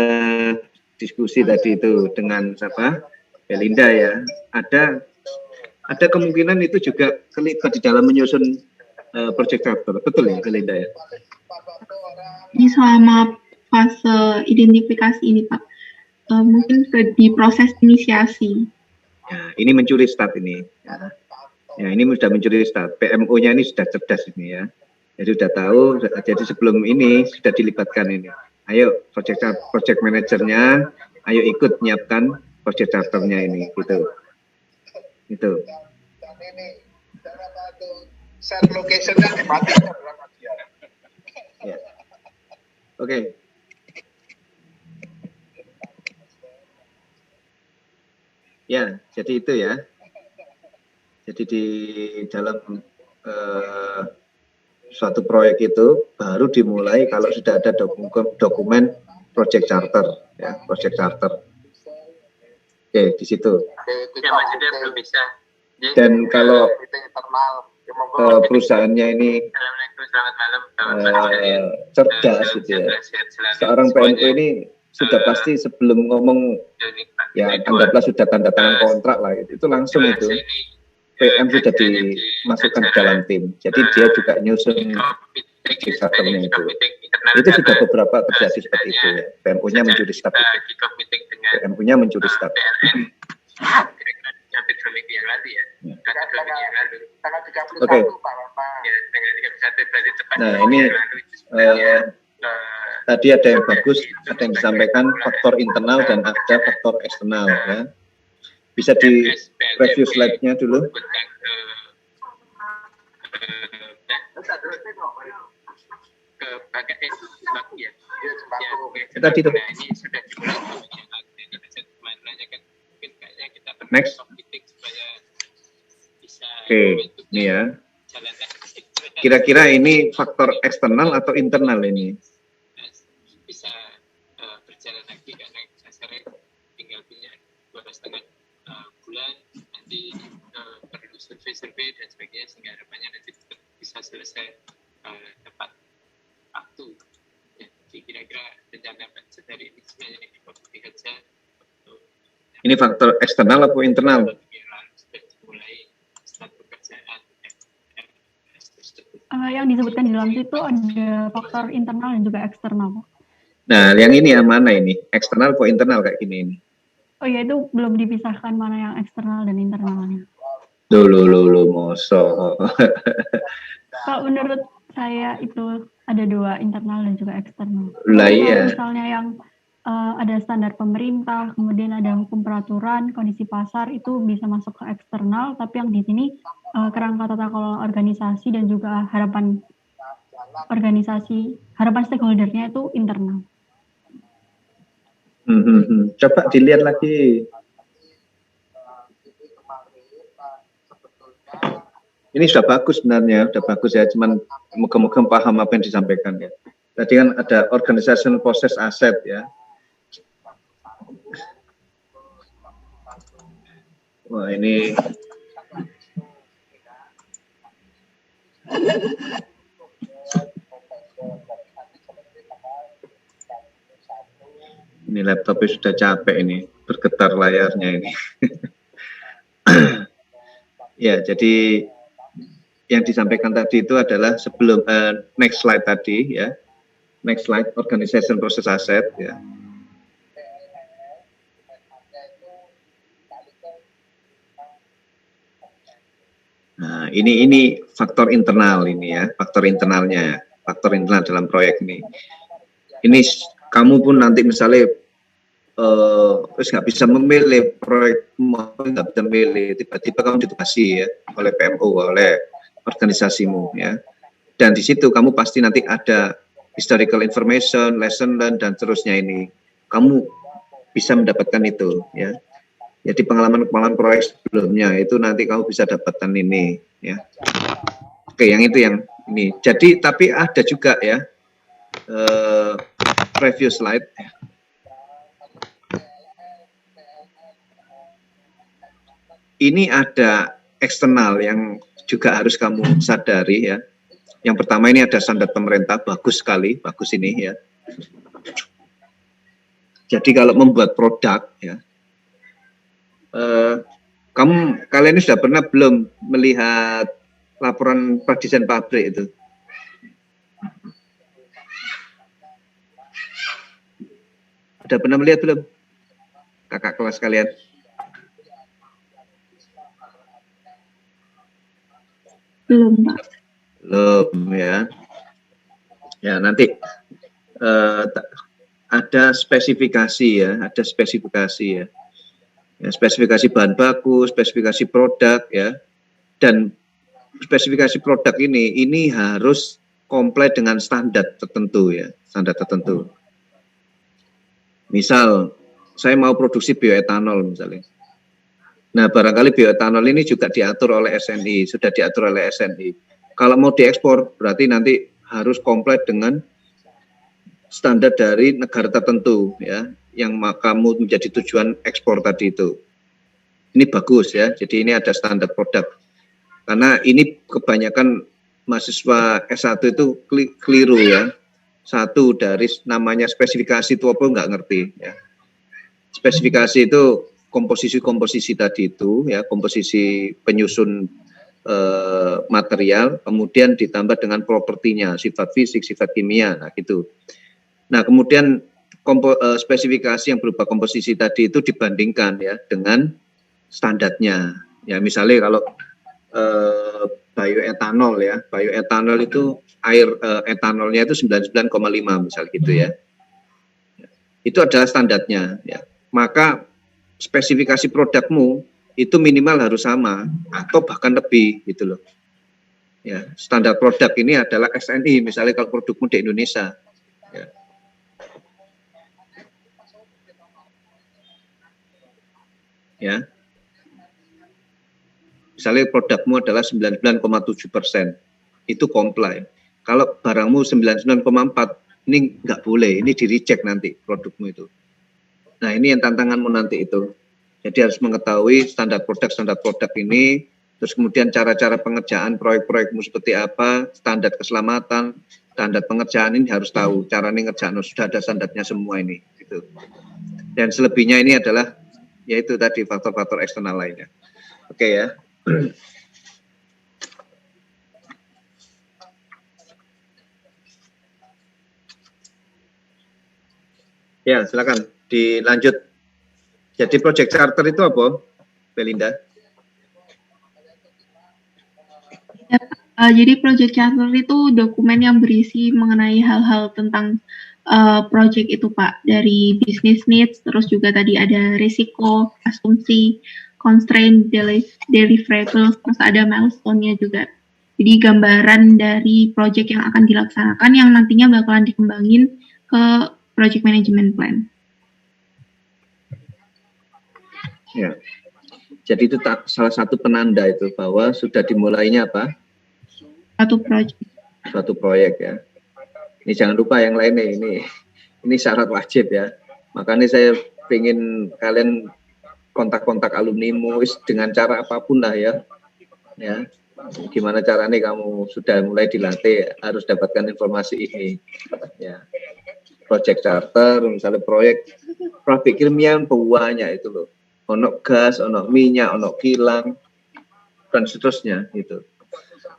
diskusi tadi itu dengan siapa, Belinda ya, ada kemungkinan itu juga terlibat di dalam menyusun project charter, betul ya Belinda ya? Ini selama fase identifikasi ini Pak, mungkin di proses inisiasi. Ya, ini mencuri start ini. Ya, ini sudah mencuri start. PMO-nya ini sudah cerdas ini ya. Jadi sudah tahu. Jadi sebelum ini sudah dilibatkan ini. Ayo project manajernya, ayo ikut menyiapkan project charternya ini, gitu. Itu. Share location-nya dimatikan. Ya. Oke. Ya, jadi itu ya. Jadi di dalam suatu proyek itu baru dimulai kalau sudah ada dokumen project charter, ya, project charter. Oke, di situ. Dan kalau perusahaannya ini cerdas gitu ya, seorang PMO ini sudah pasti sebelum ngomong ya anggaplah sudah tanda tangan kontrak lah, itu langsung itu PM sudah dimasukkan ke dalam tim. Jadi dia juga nyusun charternya itu. Itu sudah beberapa terjadi seperti itu ya. PMO-nya mencuri start itu. PMO-nya mencuri start. Hampir 2 minggu yang lalu ya. Karena 2 minggu yang lalu. Oke. Ya, tanggal 31 berarti tepat. Nah, ini tadi ada yang bagus, ada yang disampaikan faktor internal dan ada faktor eksternal ya. Bisa di review slide-nya dulu. Tadi itu. Next. Oke, ini ya. Kira-kira ini faktor eksternal atau internal ini? Bisa berjalan lagi karena saya tinggal punya 2,5 bulan, nanti perlu survei-survei dan sebagainya, sehingga harapannya nanti bisa selesai tepat waktu. Ya, jadi kira-kira rencana budget dari ini sebenarnya dilihat saja. Ini faktor eksternal atau internal? Sudah dimulai start pekerjaan. Yang disebutkan di dalam situ ada faktor internal dan juga eksternal, Pak. Nah, yang ini yang mana ini? Eksternal atau internal kayak gini ini? Oh iya, itu belum dipisahkan mana yang eksternal dan internalnya. Dulu, moso. Kalau menurut saya itu ada dua, internal dan juga eksternal. Lah Kalau iya. misalnya yang ada standar pemerintah, kemudian ada hukum peraturan, kondisi pasar, itu bisa masuk ke eksternal, tapi yang di sini kerangka tata kelola organisasi dan juga harapan organisasi, harapan stakeholder-nya itu internal. Coba dilihat lagi. Ini sudah bagus sebenarnya, sudah bagus ya, cuman moga-moga paham apa yang disampaikan ya. Tadi kan ada organization process asset ya. Wah, ini laptopnya sudah capek ini, bergetar layarnya ini. Ya, jadi yang disampaikan tadi itu adalah sebelum next slide tadi ya. Next slide, organization process asset ya. Nah, ini faktor internal ini ya, faktor internalnya, faktor internal dalam proyek ini. Ini kamu pun nanti misalnya terus nggak bisa memilih proyek, nggak bisa memilih, tiba-tiba kamu ditugasi ya oleh PMO, oleh organisasimu ya. Dan di situ kamu pasti nanti ada historical information, lesson learned dan seterusnya ini. Kamu bisa mendapatkan itu ya. Jadi pengalaman proyek sebelumnya itu nanti kamu bisa dapatkan ini ya. Oke, yang itu yang ini. Jadi tapi ada juga ya preview slide. Ini ada eksternal yang juga harus kamu sadari ya. Yang pertama ini ada standar pemerintah, bagus sekali, bagus ini ya. Jadi kalau membuat produk ya, kalian ini sudah pernah belum melihat laporan pradesain pabrik itu? Sudah pernah melihat belum, kakak kelas kalian? Belum, Pak. Belum ya. Ya nanti ada spesifikasi ya, ada spesifikasi ya. Ya, spesifikasi bahan baku, spesifikasi produk ya, dan spesifikasi produk ini harus komplait dengan standar tertentu ya, standar tertentu. Misal saya mau produksi bioetanol misalnya. Nah barangkali bioetanol ini juga diatur oleh SNI, sudah diatur oleh SNI. Kalau mau diekspor berarti nanti harus komplait dengan standar dari negara tertentu ya, yang kamu menjadi tujuan ekspor tadi itu. Ini bagus ya, jadi ini ada standar produk. Karena ini kebanyakan mahasiswa S1 itu keliru ya. Satu dari namanya spesifikasi itu apa nggak ngerti ya. Spesifikasi itu komposisi tadi itu ya, komposisi penyusun material, kemudian ditambah dengan propertinya, sifat fisik, sifat kimia, nah gitu. Nah kemudian spesifikasi yang berupa komposisi tadi itu dibandingkan ya dengan standarnya. Ya misalnya kalau bioetanol ya, bioetanol itu air etanolnya itu 99,5 misal gitu ya. Itu adalah standarnya ya. Maka spesifikasi produkmu itu minimal harus sama atau bahkan lebih gitu loh. Ya, standar produk ini adalah SNI misalnya kalau produkmu di Indonesia. Ya. Ya. Misalnya produkmu adalah 99,7%, itu comply. Kalau barangmu 99,4, ini nggak boleh, ini di-reject nanti produkmu itu. Nah ini yang tantanganmu nanti itu. Jadi harus mengetahui standar produk ini Terus kemudian cara-cara pengerjaan proyek-proyekmu seperti apa, standar keselamatan, standar pengerjaan ini harus tahu. Cara ini ngerjaan sudah ada standarnya semua ini. Gitu. Dan selebihnya ini adalah yaitu tadi faktor-faktor eksternal lainnya. Oke ya. Ya, silakan dilanjut. Jadi project charter itu apa, Belinda? Jadi project charter itu dokumen yang berisi mengenai hal-hal tentang project itu Pak, dari business needs, terus juga tadi ada risiko, asumsi, constraint, deliverables, terus ada milestone-nya juga. Jadi gambaran dari project yang akan dilaksanakan yang nantinya bakalan dikembangin ke project management plan. Ya. Jadi itu salah satu penanda itu bahwa sudah dimulainya apa? Suatu proyek ya. Ini jangan lupa yang lainnya ini syarat wajib ya. Makanya saya ingin kalian kontak-kontak alumnimu dengan cara apapun lah ya. Ya. Gimana caranya kamu sudah mulai dilatih harus dapatkan informasi ini. Ya. Project charter, misalnya proyek ilmiah banyak itu loh. Ono gas, ono minyak, ono kilang, dan seterusnya gitu.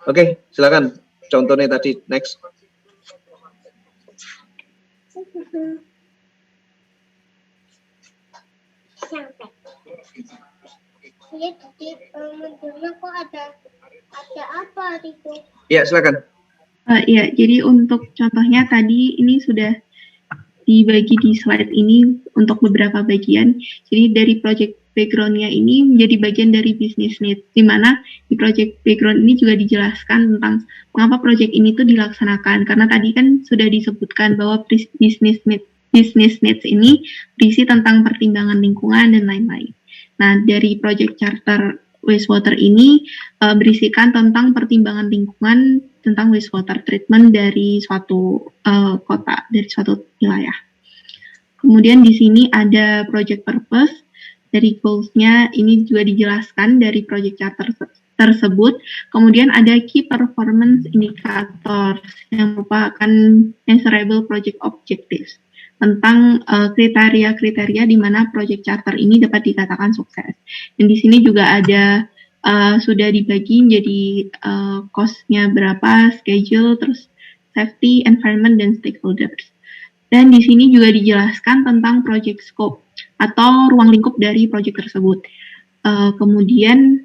Oke, silakan. Contohnya tadi next. Iya, jadi modelnya kok ada apa itu? Ya, silakan. Ya, jadi untuk contohnya tadi ini sudah dibagi di slide ini untuk beberapa bagian. Jadi dari project background-nya ini menjadi bagian dari business need, di mana di project background ini juga dijelaskan tentang mengapa project ini tuh dilaksanakan. Karena tadi kan sudah disebutkan bahwa business needs ini berisi tentang pertimbangan lingkungan dan lain-lain. Nah, dari project charter wastewater ini berisikan tentang pertimbangan lingkungan tentang wastewater treatment dari suatu kota, dari suatu wilayah. Kemudian di sini ada project purpose, dari goals-nya ini juga dijelaskan dari project charter tersebut. Kemudian ada key performance indicators yang merupakan measurable project objectives, tentang kriteria-kriteria di mana project charter ini dapat dikatakan sukses. Dan di sini juga ada sudah dibagi menjadi cost-nya berapa, schedule, terus safety, environment, dan stakeholders. Dan di sini juga dijelaskan tentang project scope atau ruang lingkup dari project tersebut. Kemudian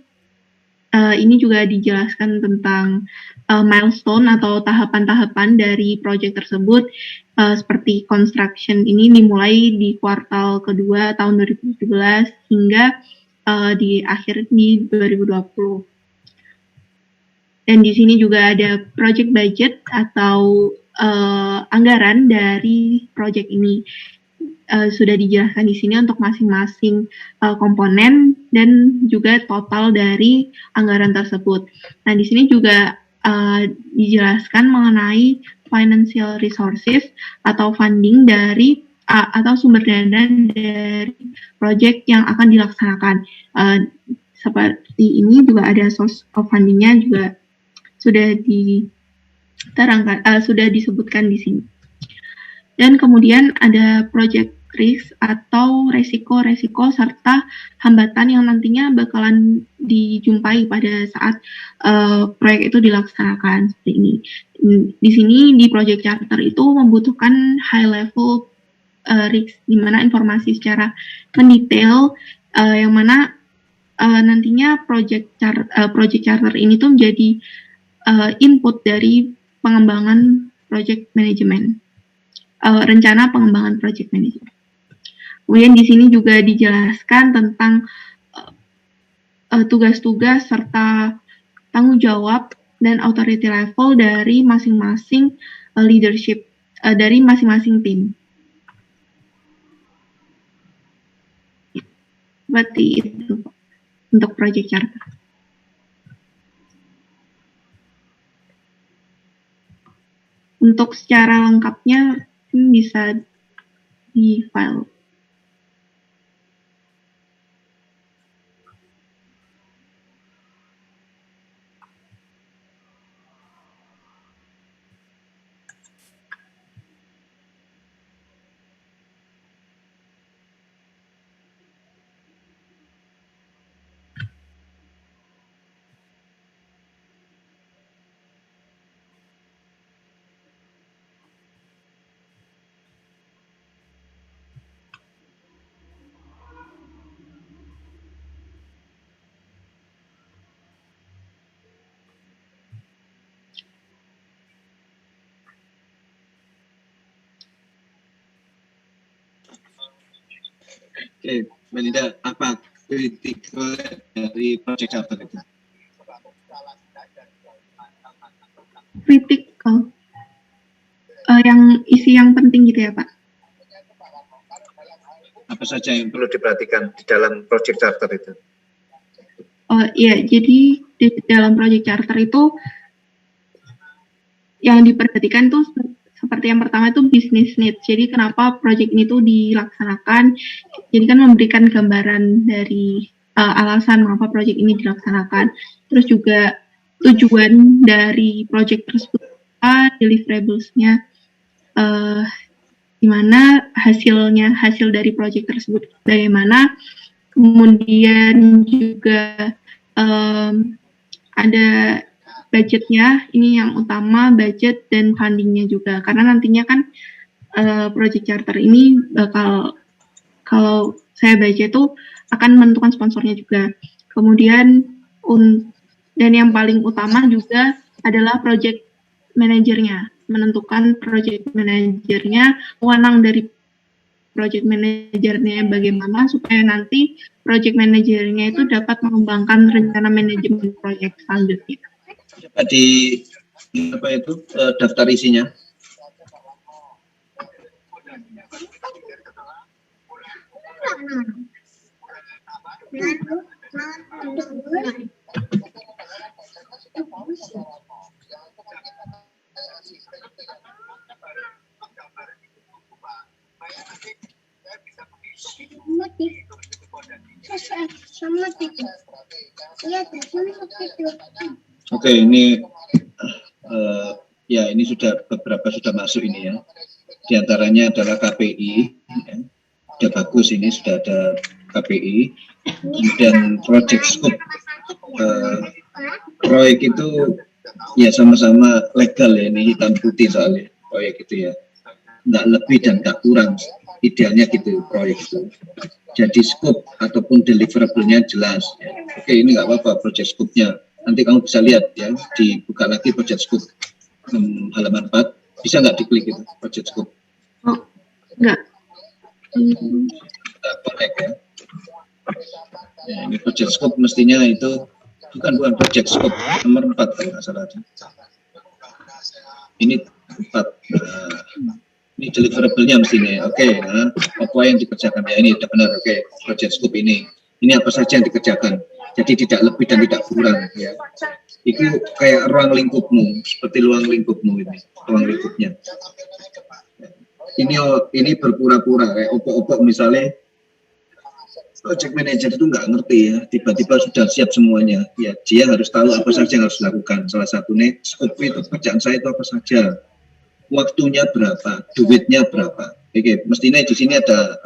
ini juga dijelaskan tentang milestone atau tahapan-tahapan dari project tersebut, seperti construction ini dimulai di kuartal kedua tahun 2017 hingga di akhir di 2020. Dan di sini juga ada project budget atau anggaran dari project ini. Sudah dijelaskan di sini untuk masing-masing komponen dan juga total dari anggaran tersebut. Nah, di sini juga dijelaskan mengenai financial resources atau funding dari atau sumber dana dari project yang akan dilaksanakan. Seperti ini juga ada source of funding-nya juga sudah diterangkan, sudah disebutkan di sini. Dan kemudian ada project risk atau resiko-resiko serta hambatan yang nantinya bakalan dijumpai pada saat proyek itu dilaksanakan seperti ini. Di sini di project charter itu membutuhkan high level risk, di mana informasi secara mendetail yang mana nantinya project charter ini tuh menjadi input dari pengembangan project management. Rencana pengembangan project management. Kemudian di sini juga dijelaskan tentang tugas-tugas serta tanggung jawab dan authority level dari masing-masing leadership dari masing-masing tim. Berarti itu untuk project charter. Untuk secara lengkapnya bisa di file. Oke, Melinda, apa kritikal dari project charter itu? Critical. Yang isi yang penting gitu ya Pak? Apa saja yang perlu diperhatikan di dalam project charter itu? Oh iya, jadi di dalam project charter itu yang diperhatikan tuh seperti yang pertama itu business need. Jadi kenapa project ini tuh dilaksanakan? Jadi kan memberikan gambaran dari alasan mengapa project ini dilaksanakan. Terus juga tujuan dari project tersebut, deliverables-nya, gimana hasil dari project tersebut bagaimana. Kemudian juga ada budgetnya, ini yang utama, budget dan fundingnya juga, karena nantinya kan project charter ini bakal, kalau saya baca itu akan menentukan sponsornya juga. Kemudian dan yang paling utama juga adalah project manajernya, menentukan project manajernya, wewenang dari project manajernya bagaimana supaya nanti project manajernya itu dapat mengembangkan rencana manajemen proyek selanjutnya. Di apa itu daftar isinya? Oke, ini ya ini beberapa sudah masuk ini ya. Di antaranya adalah KPI, ya. Sudah bagus ini sudah ada KPI. Kemudian project scope, proyek itu ya sama-sama legal ya, ini hitam putih soalnya proyek itu ya, nggak lebih dan nggak kurang, idealnya gitu proyek itu. Jadi scope ataupun deliverable-nya jelas. Ya. Oke, ini nggak apa-apa project scope-nya. Nanti kamu bisa lihat ya, dibuka lagi project scope halaman 4, bisa nggak diklik itu project scope? Oh, enggak. Connect ya. Ya, ini project scope mestinya itu bukan project scope nomor 4 kalau nggak salah. Ini 4. Ini deliverable-nya mestinya. Oke, nah, apa yang dikerjakan ya, ini sudah benar. Oke, project scope ini apa saja yang dikerjakan. Jadi tidak lebih dan tidak kurang ya. Itu kayak ruang lingkupmu, seperti ruang lingkupmu ini, ruang lingkupnya. Ini berpura-pura kayak opok-opok misalnya. Project manager itu nggak ngerti ya, tiba-tiba sudah siap semuanya. Ya, dia harus tahu apa saja yang harus dilakukan. Salah satunya scope itu pekerjaan saya itu apa saja, waktunya berapa, duitnya berapa. Oke, mestinya di sini ada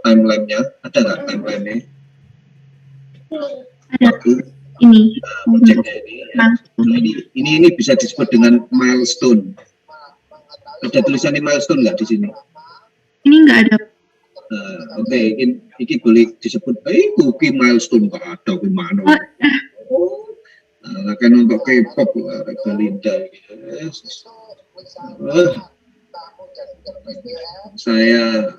timeline-nya, ada nggak timeline-nya? Waktu Ini. project-nya ini bisa disebut dengan milestone. Ada tulisannya milestone nggak di sini? Ini nggak ada. Oke, ini boleh disebut, kuki milestone nggak ada gimana? Kan untuk K-pop Belinda. Saya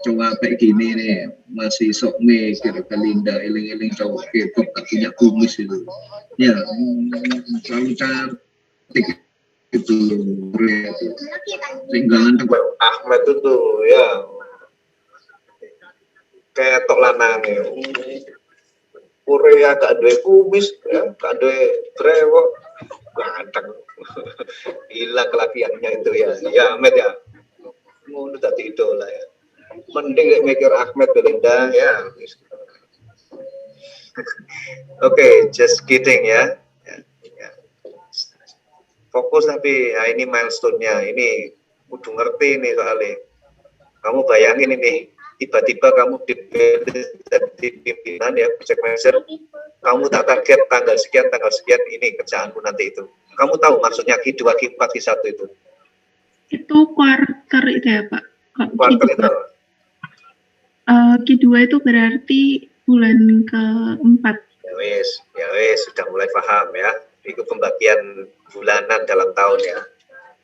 coba kayak gini nih, masih sok mikir Belinda, eling-eling cowok K-pop gak punya kumis itu. Ya, selalu cantik itu, sehingga Ahmad itu ya kayak tok lanang ya. Korea gak ada kumis ya, gak ada brewok, ganteng. Hilang kelakiannya itu ya. Ya Ahmed ya. Mau tadi idola ya. Mending mikir Ahmed Belinda ya. Oke, just kidding ya. Fokus tapi ya, ini milestone-nya. Ini kudu ngerti nih soalnya. Kamu bayangin ini, tiba-tiba kamu dipilih jadi pimpinan ya, project manager, kamu tak target tanggal sekian ini kerjaanmu nanti itu. Kamu tahu maksudnya Q2, Q4, Q1 itu? Itu quarter itu ya Pak? Quarter itu? Q2 itu berarti bulan ke-4. Ya wes, sudah mulai paham ya. Itu pembagian bulanan dalam tahun ya.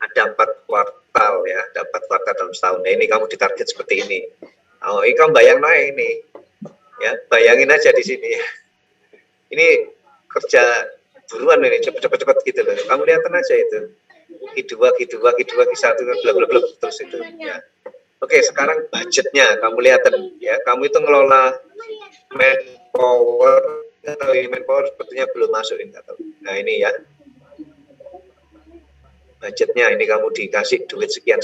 Ada 4 kuartal ya, ada 4 kuartal dalam setahun. Nah, ini kamu ditarget seperti ini. Oh, ini kamu bayang ini, ya bayangin aja di sini. Ini kerja buruan ini, cepet gitu loh. Kamu lihatin aja itu. Q2, Q1, blablabla terus itu. Ya. Oke, sekarang budgetnya kamu lihatin, ya. Kamu itu ngelola manpower atau manpower sepertinya belum masuk ini. Nah ini ya. Budgetnya ini kamu dikasih duit sekian.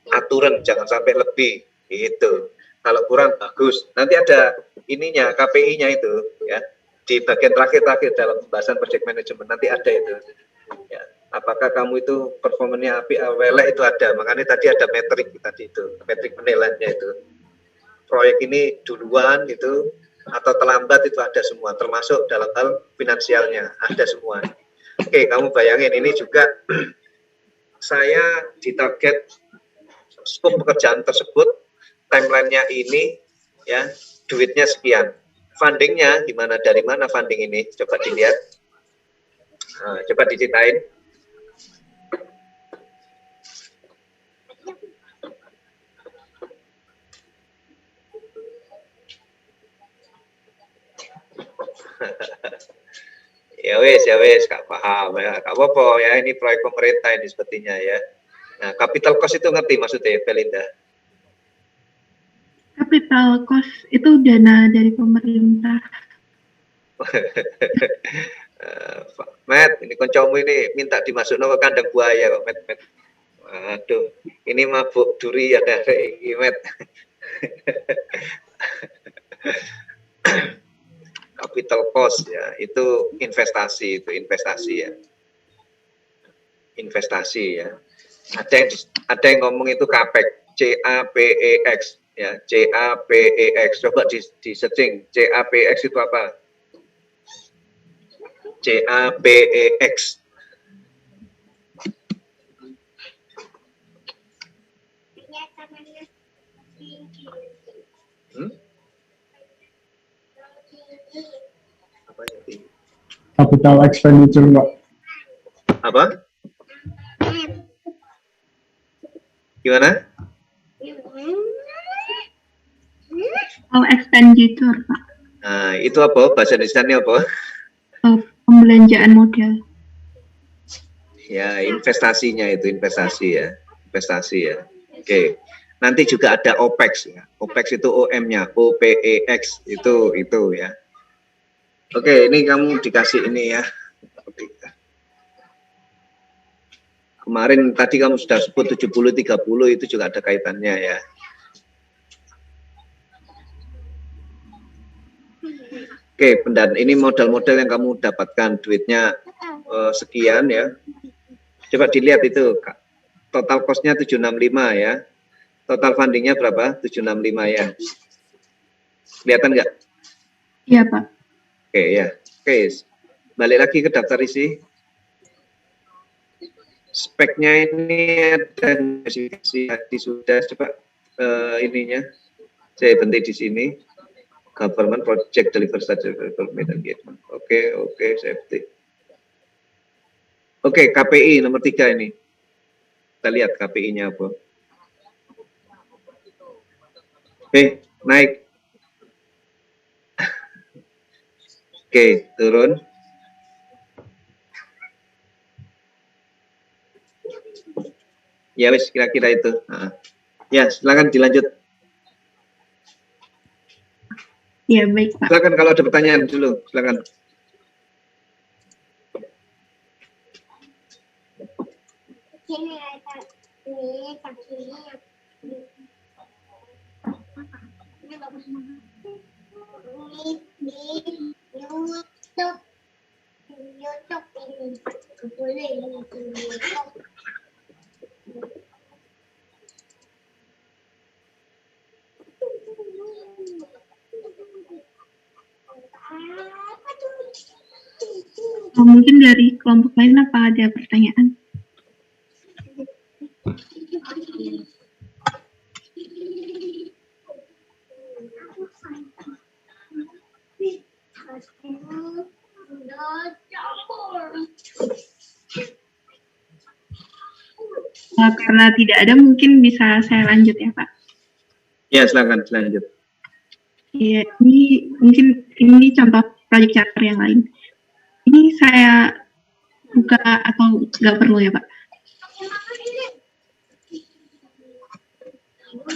Aturan jangan sampai lebih. Itu kalau kurang bagus nanti ada ininya KPI-nya itu ya di bagian terakhir dalam pembahasan project management nanti ada itu ya apakah kamu itu performanya api awalnya itu ada makanya tadi ada metrik penilaiannya itu proyek ini duluan itu atau terlambat itu ada semua termasuk dalam hal finansialnya ada semua. Oke, kamu bayangin ini juga saya ditarget skop pekerjaan tersebut timeline-nya ini ya duitnya sekian fundingnya gimana dari mana funding ini coba dilihat coba diceritain ya wes gak paham ya gak apa-apa ya ini proyek pemerintah ini sepertinya ya. Nah capital cost itu ngerti maksudnya Belinda? Capital cost itu dana dari pemerintah. Matt, ini koncomu ini minta dimasuk ke kandang buaya kok, Matt. Aduh, ini mabuk duri ada ini, Matt. Capital cost ya, itu investasi ya. Investasi ya. Ada yang ngomong itu CAPEX, CAPEX. Ya, CAPEX, coba di searching CAPEX itu apa? CAPEX. Capital expenditure, Pak. Apa? Gimana? Oh, expenditure, Pak. Nah, itu apa? Bahasa Indonesianya apa? Oh, pembelanjaan modal. Ya, investasinya itu investasi ya. Oke. Nanti juga ada OPEX ya. OPEX itu OM-nya, OPEX itu ya. Oke, ini kamu dikasih ini ya. Kemarin tadi kamu sudah sebut 70-30 itu juga ada kaitannya ya. Oke, ini modal-modal yang kamu dapatkan duitnya sekian ya. Coba dilihat itu total cost-nya 765 ya. Total fundingnya berapa? 765 ya. Kelihatan nggak? Iya, Pak. Oke ya. Oke, balik lagi ke daftar isi. Speknya ini ada di sudah coba ininya. Saya berhenti di sini. Government project deliver development engagement. Oke, safety. Oke, KPI nomor 3 ini. Kita lihat KPI-nya apa. Naik. Oke, turun. Ya wis kira-kira itu. Ya, silakan dilanjut. Ya, baik, Pak. Silakan kalau ada pertanyaan dulu, silakan. Mungkin dari kelompok lain apa ada pertanyaan? Karena tidak ada, mungkin bisa saya lanjut ya, Pak. Ya, silakan lanjut. Iya, ini mungkin ini contoh project charter yang lain. Ini saya buka atau nggak perlu ya, Pak?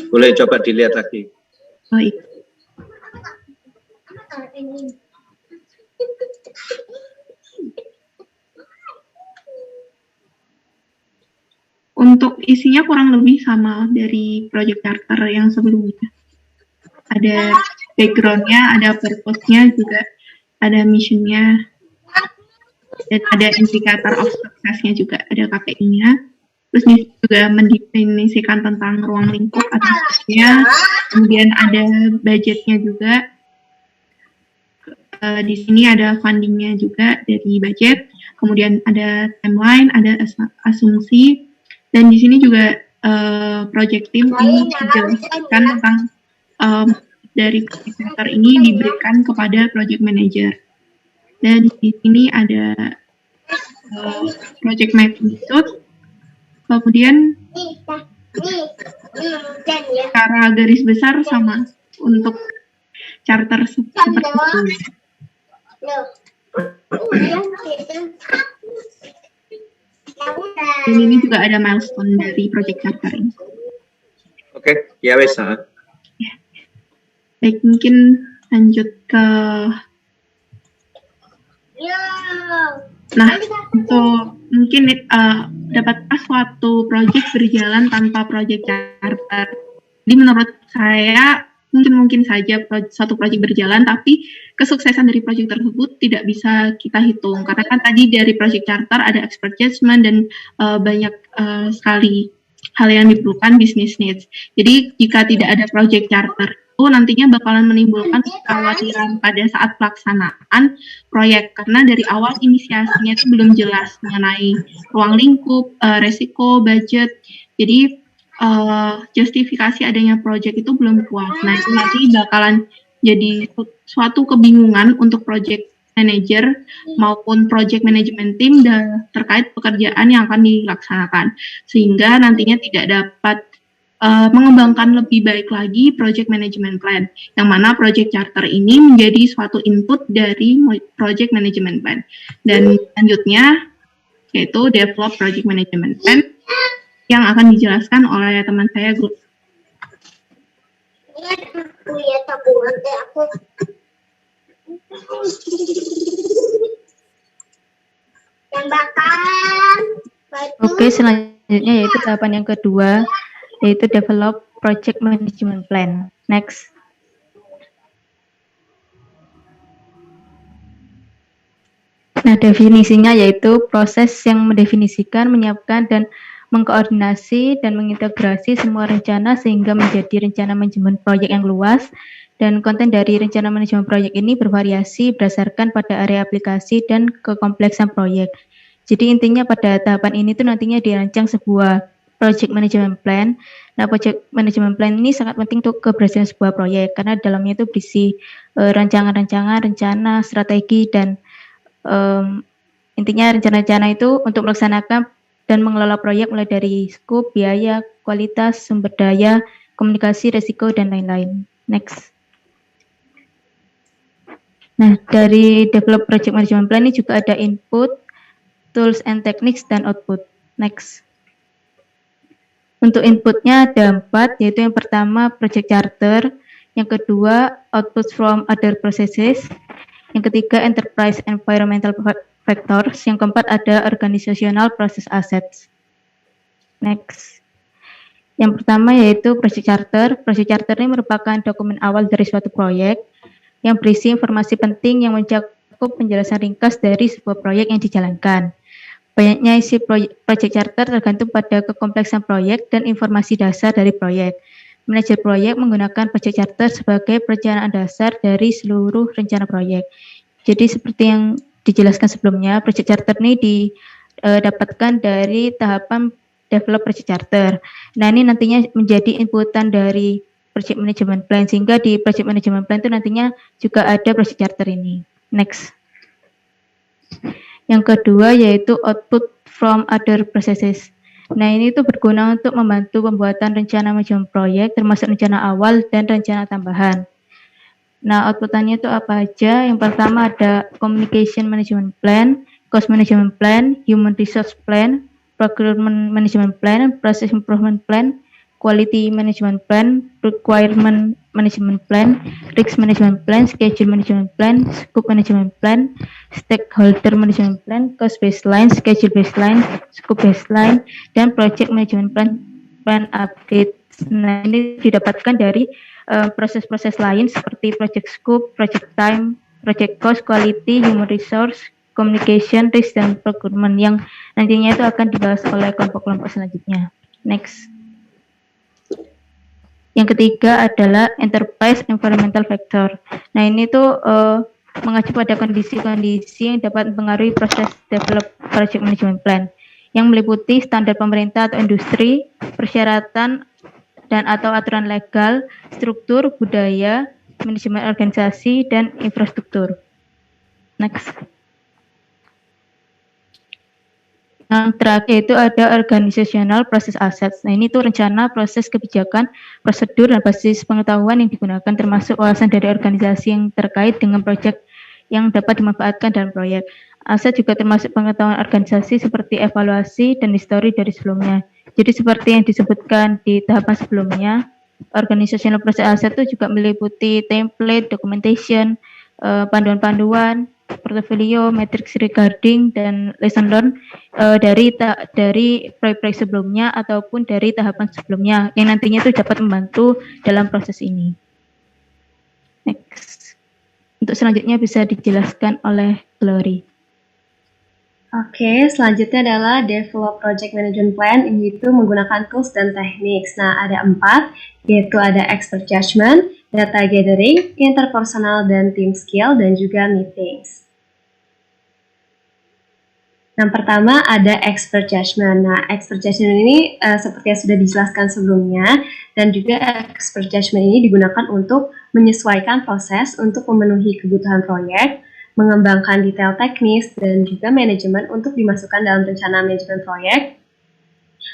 Boleh coba dilihat lagi. Oh, iya. Untuk isinya kurang lebih sama dari project charter yang sebelumnya. Ada background-nya, ada purpose-nya juga, ada mission-nya, dan ada indikator of success-nya juga, ada KPI-nya. Terus juga mendefinisikan tentang ruang lingkup atasnya, kemudian ada budgetnya juga. Di sini ada funding-nya juga dari budget, kemudian ada timeline, ada asumsi, dan di sini juga project team ini dijelaskan tentang dari project center ini diberikan kepada project manager. Dan di sini ada project magnitude, kemudian secara garis besar sama untuk charter seperti itu. Dan ini juga ada milestone dari project charter ini. Oke, ya wes. Baik, mungkin lanjut ke. Nah, untuk mungkin dapatkah suatu project berjalan tanpa project charter? Jadi menurut saya mungkin saja suatu project berjalan, tapi kesuksesan dari project tersebut tidak bisa kita hitung karena kan tadi dari project charter ada expert judgment dan banyak sekali hal yang diperlukan business needs. Jadi jika tidak ada project charter itu nantinya bakalan menimbulkan kekhawatiran pada saat pelaksanaan proyek karena dari awal inisiasinya itu belum jelas mengenai ruang lingkup, resiko, budget. Jadi justifikasi adanya project itu belum kuat. Nah, itu nanti bakalan jadi suatu kebingungan untuk project manager maupun project management team terkait pekerjaan yang akan dilaksanakan. Sehingga nantinya tidak dapat mengembangkan lebih baik lagi project management plan. Yang mana project charter ini menjadi suatu input dari project management plan. Dan selanjutnya yaitu develop project management plan yang akan dijelaskan oleh teman saya, Gus. Oke, selanjutnya yaitu tahapan yang kedua, yaitu develop project management plan. Next. Nah, definisinya yaitu proses yang mendefinisikan, menyiapkan, dan mengkoordinasi dan mengintegrasi semua rencana sehingga menjadi rencana manajemen proyek yang luas, dan konten dari rencana manajemen proyek ini bervariasi berdasarkan pada area aplikasi dan kekompleksan proyek. Jadi intinya pada tahapan ini tuh nantinya dirancang sebuah project management plan. Nah, project management plan ini sangat penting untuk keberhasilan sebuah proyek karena dalamnya itu berisi rancangan-rancangan, rencana, strategi, dan intinya rencana-rencana itu untuk melaksanakan dan mengelola proyek mulai dari skop, biaya, kualitas, sumber daya, komunikasi, resiko, dan lain-lain. Next. Nah, dari develop project management plan ini juga ada input, tools and techniques, dan output. Next. Untuk inputnya ada 4, yaitu yang pertama project charter, yang kedua output from other processes, yang ketiga enterprise environmental factors, yang keempat ada organizational process assets. Next. Yang pertama yaitu project charter. Project charter ini merupakan dokumen awal dari suatu proyek yang berisi informasi penting yang mencakup penjelasan ringkas dari sebuah proyek yang dijalankan. Banyaknya isi project charter tergantung pada kekompleksan proyek dan informasi dasar dari proyek. Manajer proyek menggunakan project charter sebagai perencanaan dasar dari seluruh rencana proyek. Jadi seperti yang dijelaskan sebelumnya, project charter ini didapatkan dari tahapan develop project charter. Nah, ini nantinya menjadi inputan dari project management plan, sehingga di project management plan itu nantinya juga ada project charter ini. Next. Yang kedua yaitu output from other processes. Nah, ini tuh berguna untuk membantu pembuatan rencana manajemen proyek, termasuk rencana awal dan rencana tambahan. Nah, outputannya itu apa aja? Yang pertama ada Communication Management Plan, Cost Management Plan, Human Resource Plan, Procurement Management Plan, Process Improvement Plan, Quality Management Plan, Requirement Management Plan, Risk Management Plan, Schedule Management Plan, Scope Management Plan, Stakeholder Management Plan, Cost Baseline, Schedule Baseline, Scope Baseline, dan Project Management Plan Update. Nah, ini didapatkan dari proses-proses lain seperti Project Scope, Project Time, Project Cost, Quality, Human Resource, Communication, Risk, dan Procurement yang nantinya itu akan dibahas oleh kelompok-kelompok selanjutnya. Next. Yang ketiga adalah Enterprise Environmental Factor. Nah, ini tuh mengacu pada kondisi-kondisi yang dapat mempengaruhi proses develop project management plan yang meliputi standar pemerintah atau industri, persyaratan dan atau aturan legal, struktur, budaya, manajemen organisasi, dan infrastruktur. Next. Yang terakhir itu ada organizational process assets. Nah, ini tuh rencana, proses, kebijakan, prosedur, dan basis pengetahuan yang digunakan termasuk wawasan dari organisasi yang terkait dengan proyek yang dapat dimanfaatkan dalam proyek. Aset juga termasuk pengetahuan organisasi seperti evaluasi dan histori dari sebelumnya. Jadi seperti yang disebutkan di tahapan sebelumnya, organizational process asset itu juga meliputi template, documentation, panduan-panduan, portfolio, matrix regarding, dan lesson learned dari proyek-proyek sebelumnya ataupun dari tahapan sebelumnya yang nantinya itu dapat membantu dalam proses ini. Next. Untuk selanjutnya bisa dijelaskan oleh Glory. Oke, selanjutnya adalah Develop Project Management Plan, yaitu menggunakan tools dan teknik. Nah, ada 4, yaitu ada Expert Judgment, Data Gathering, Interpersonal dan Team Skill, dan juga Meetings. Yang pertama ada Expert Judgment. Nah, Expert Judgment ini seperti yang sudah dijelaskan sebelumnya, dan juga Expert Judgment ini digunakan untuk menyesuaikan proses untuk memenuhi kebutuhan proyek, mengembangkan detail teknis, dan juga manajemen untuk dimasukkan dalam rencana manajemen proyek,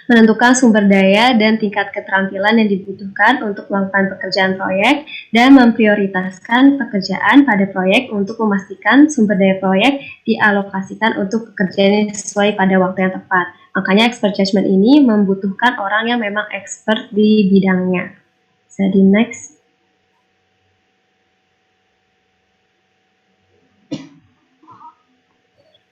menentukan sumber daya dan tingkat keterampilan yang dibutuhkan untuk melakukan pekerjaan proyek, dan memprioritaskan pekerjaan pada proyek untuk memastikan sumber daya proyek dialokasikan untuk pekerjaan yang sesuai pada waktu yang tepat. Makanya expert judgment ini membutuhkan orang yang memang expert di bidangnya. Bisa di next.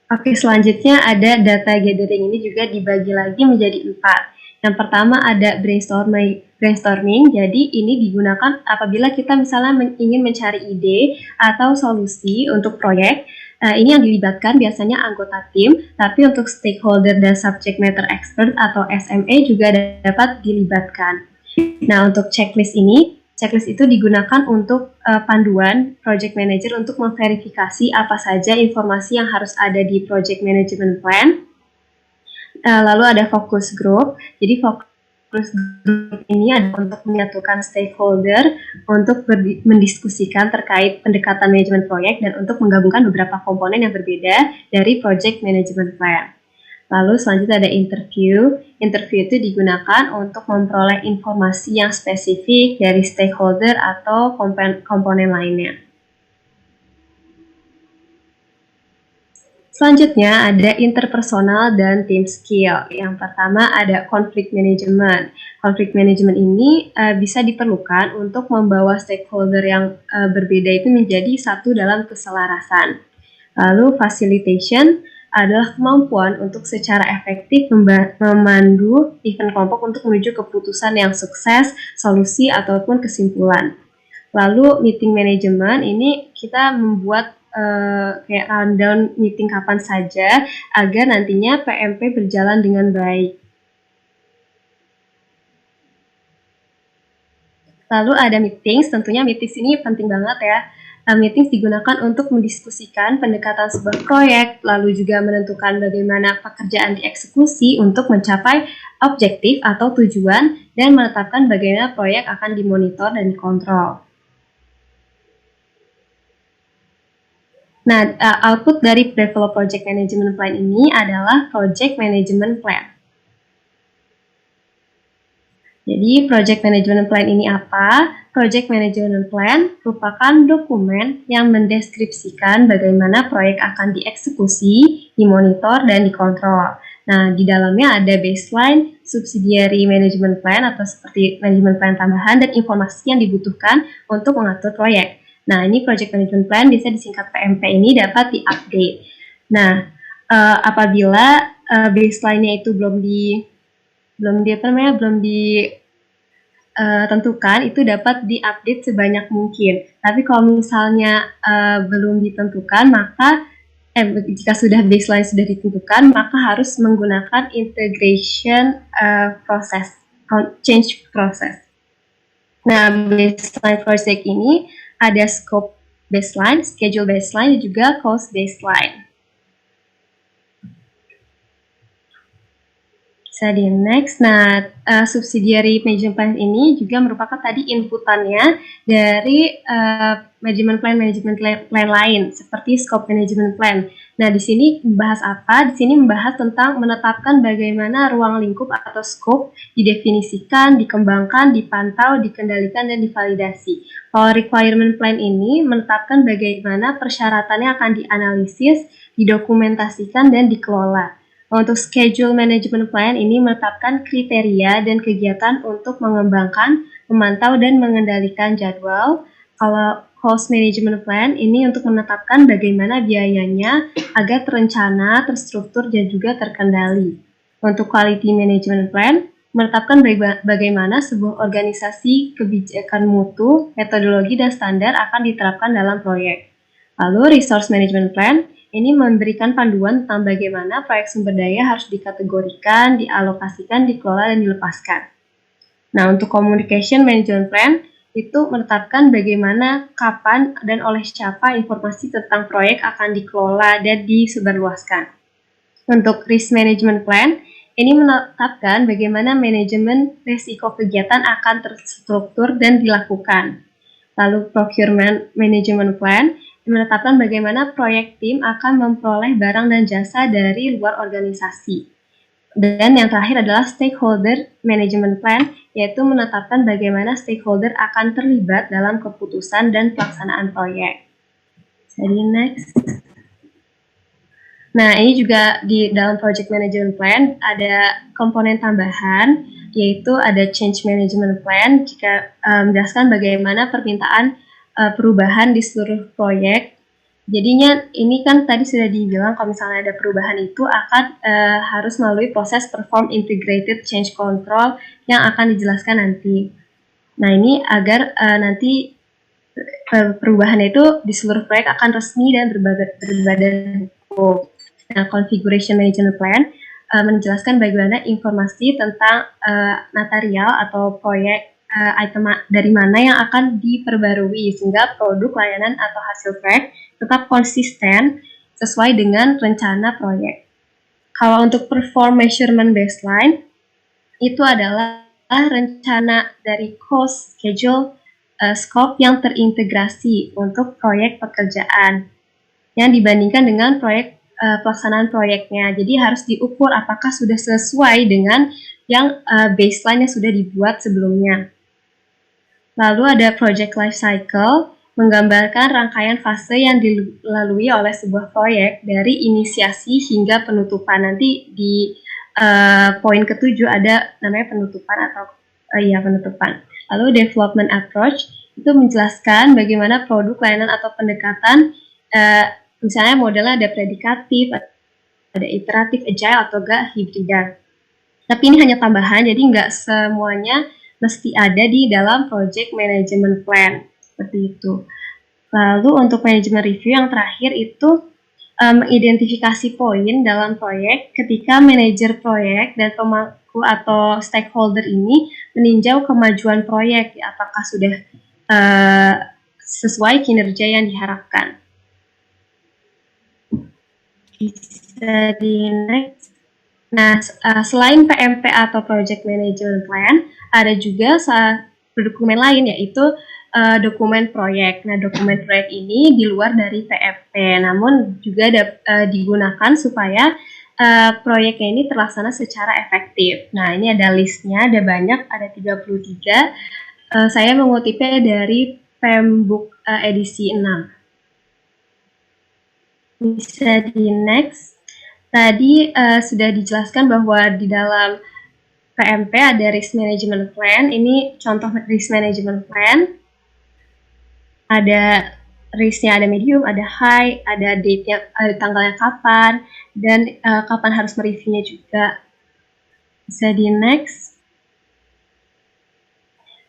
Oke, selanjutnya ada data gathering. Ini juga dibagi lagi menjadi 4. Yang pertama ada brainstorming. Jadi ini digunakan apabila kita misalnya ingin mencari ide atau solusi untuk proyek. Ini yang dilibatkan biasanya anggota tim, tapi untuk stakeholder dan subject matter expert atau SME juga dapat dilibatkan. Nah, untuk checklist itu digunakan untuk panduan project manager untuk memverifikasi apa saja informasi yang harus ada di project management plan. Lalu ada focus group. Jadi focus group ini ada untuk menyatukan stakeholder untuk mendiskusikan terkait pendekatan manajemen proyek dan untuk menggabungkan beberapa komponen yang berbeda dari project management plan. Lalu selanjutnya ada interview. Interview itu digunakan untuk memperoleh informasi yang spesifik dari stakeholder atau komponen lainnya. Selanjutnya ada interpersonal dan team skill. Yang pertama ada conflict management. Conflict management ini bisa diperlukan untuk membawa stakeholder yang berbeda itu menjadi satu dalam keselarasan. Lalu facilitation adalah kemampuan untuk secara efektif memandu event kelompok untuk menuju keputusan yang sukses, solusi, ataupun kesimpulan. Lalu meeting management ini kita membuat kayak rundown meeting kapan saja agar nantinya PMP berjalan dengan baik. Lalu ada meetings, tentunya meetings ini penting banget ya. Meetings digunakan untuk mendiskusikan pendekatan sebuah proyek, lalu juga menentukan bagaimana pekerjaan dieksekusi untuk mencapai objektif atau tujuan, dan menetapkan bagaimana proyek akan dimonitor dan dikontrol. Nah, output dari Develop Project Management Plan ini adalah Project Management Plan. Jadi Project Management Plan ini apa? Project Management Plan merupakan dokumen yang mendeskripsikan bagaimana proyek akan dieksekusi, dimonitor, dan dikontrol. Nah, di dalamnya ada baseline, subsidiary management plan atau seperti management plan tambahan, dan informasi yang dibutuhkan untuk mengatur proyek. Nah, ini Project Management Plan bisa disingkat PMP ini dapat di-update. Nah, apabila baseline-nya itu belum ditentukan, itu dapat diupdate sebanyak mungkin. Tapi kalau misalnya belum ditentukan, maka jika sudah baseline sudah ditentukan, maka harus menggunakan integration process, change process. Nah, baseline project ini ada scope baseline, schedule baseline, dan juga cost baseline. Bisa di next. Nah, subsidiary management plan ini juga merupakan tadi inputannya dari management plan lain seperti scope management plan. Nah, di sini membahas apa? Di sini membahas tentang menetapkan bagaimana ruang lingkup atau scope didefinisikan, dikembangkan, dipantau, dikendalikan, dan divalidasi. Kalau requirement plan ini menetapkan bagaimana persyaratannya akan dianalisis, didokumentasikan, dan dikelola. Untuk schedule management plan ini menetapkan kriteria dan kegiatan untuk mengembangkan, memantau, dan mengendalikan jadwal. Kalau cost management plan ini untuk menetapkan bagaimana biayanya agar terencana, terstruktur, dan juga terkendali. Untuk quality management plan menetapkan bagaimana sebuah organisasi kebijakan mutu, metodologi, dan standar akan diterapkan dalam proyek. Lalu resource management plan ini memberikan panduan tentang bagaimana proyek sumber daya harus dikategorikan, dialokasikan, dikelola, dan dilepaskan. Nah, untuk communication management plan itu menetapkan bagaimana, kapan, dan oleh siapa informasi tentang proyek akan dikelola dan disebarluaskan. Untuk risk management plan, ini menetapkan bagaimana manajemen risiko kegiatan akan terstruktur dan dilakukan. Lalu procurement management plan menetapkan bagaimana proyek tim akan memperoleh barang dan jasa dari luar organisasi. Dan yang terakhir adalah stakeholder management plan, yaitu menetapkan bagaimana stakeholder akan terlibat dalam keputusan dan pelaksanaan proyek. Jadi next. Nah, ini juga di dalam project management plan ada komponen tambahan, yaitu ada change management plan, jika menjelaskan bagaimana permintaan perubahan di seluruh proyek. Jadinya ini kan tadi sudah dibilang kalau misalnya ada perubahan itu akan harus melalui proses perform integrated change control yang akan dijelaskan nanti. Nah, ini agar nanti perubahan itu di seluruh proyek akan resmi dan berbadan hukum. Nah, configuration management plan menjelaskan bagaimana informasi tentang material atau proyek item dari mana yang akan diperbarui sehingga produk, layanan, atau hasil proyek tetap konsisten sesuai dengan rencana proyek. Kalau untuk perform measurement baseline, itu adalah rencana dari cost, schedule, scope yang terintegrasi untuk proyek pekerjaan yang dibandingkan dengan proyek pelaksanaan proyeknya. Jadi harus diukur apakah sudah sesuai dengan yang baseline yang sudah dibuat sebelumnya. Lalu ada project life cycle, menggambarkan rangkaian fase yang dilalui oleh sebuah proyek dari inisiasi hingga penutupan. Nanti di poin ke-7 ada namanya penutupan atau penutupan. Lalu development approach itu menjelaskan bagaimana produk, layanan, atau pendekatan, misalnya modelnya ada predikatif, ada iteratif, agile, atau enggak hibrida. Tapi ini hanya tambahan, jadi nggak semuanya mesti ada di dalam project management plan, seperti itu. Lalu untuk management review yang terakhir itu mengidentifikasi poin dalam proyek ketika manajer proyek dan pemangku atau stakeholder ini meninjau kemajuan proyek, apakah sudah sesuai kinerja yang diharapkan. Bisa di next. Nah, selain PMP atau Project Management Plan, ada juga dokumen lain, yaitu dokumen proyek. Nah, dokumen proyek ini di luar dari PMP, namun juga digunakan supaya proyeknya ini terlaksana secara efektif. Nah, ini ada listnya, ada banyak, ada 33. Saya mengutipnya dari Pembook edisi 6. Bisa di next. Tadi sudah dijelaskan bahwa di dalam PMP ada risk management plan. Ini contoh risk management plan. Ada risknya, ada medium, ada high, ada date-nya, tanggalnya kapan, dan kapan harus mereviewnya juga. Bisa di next.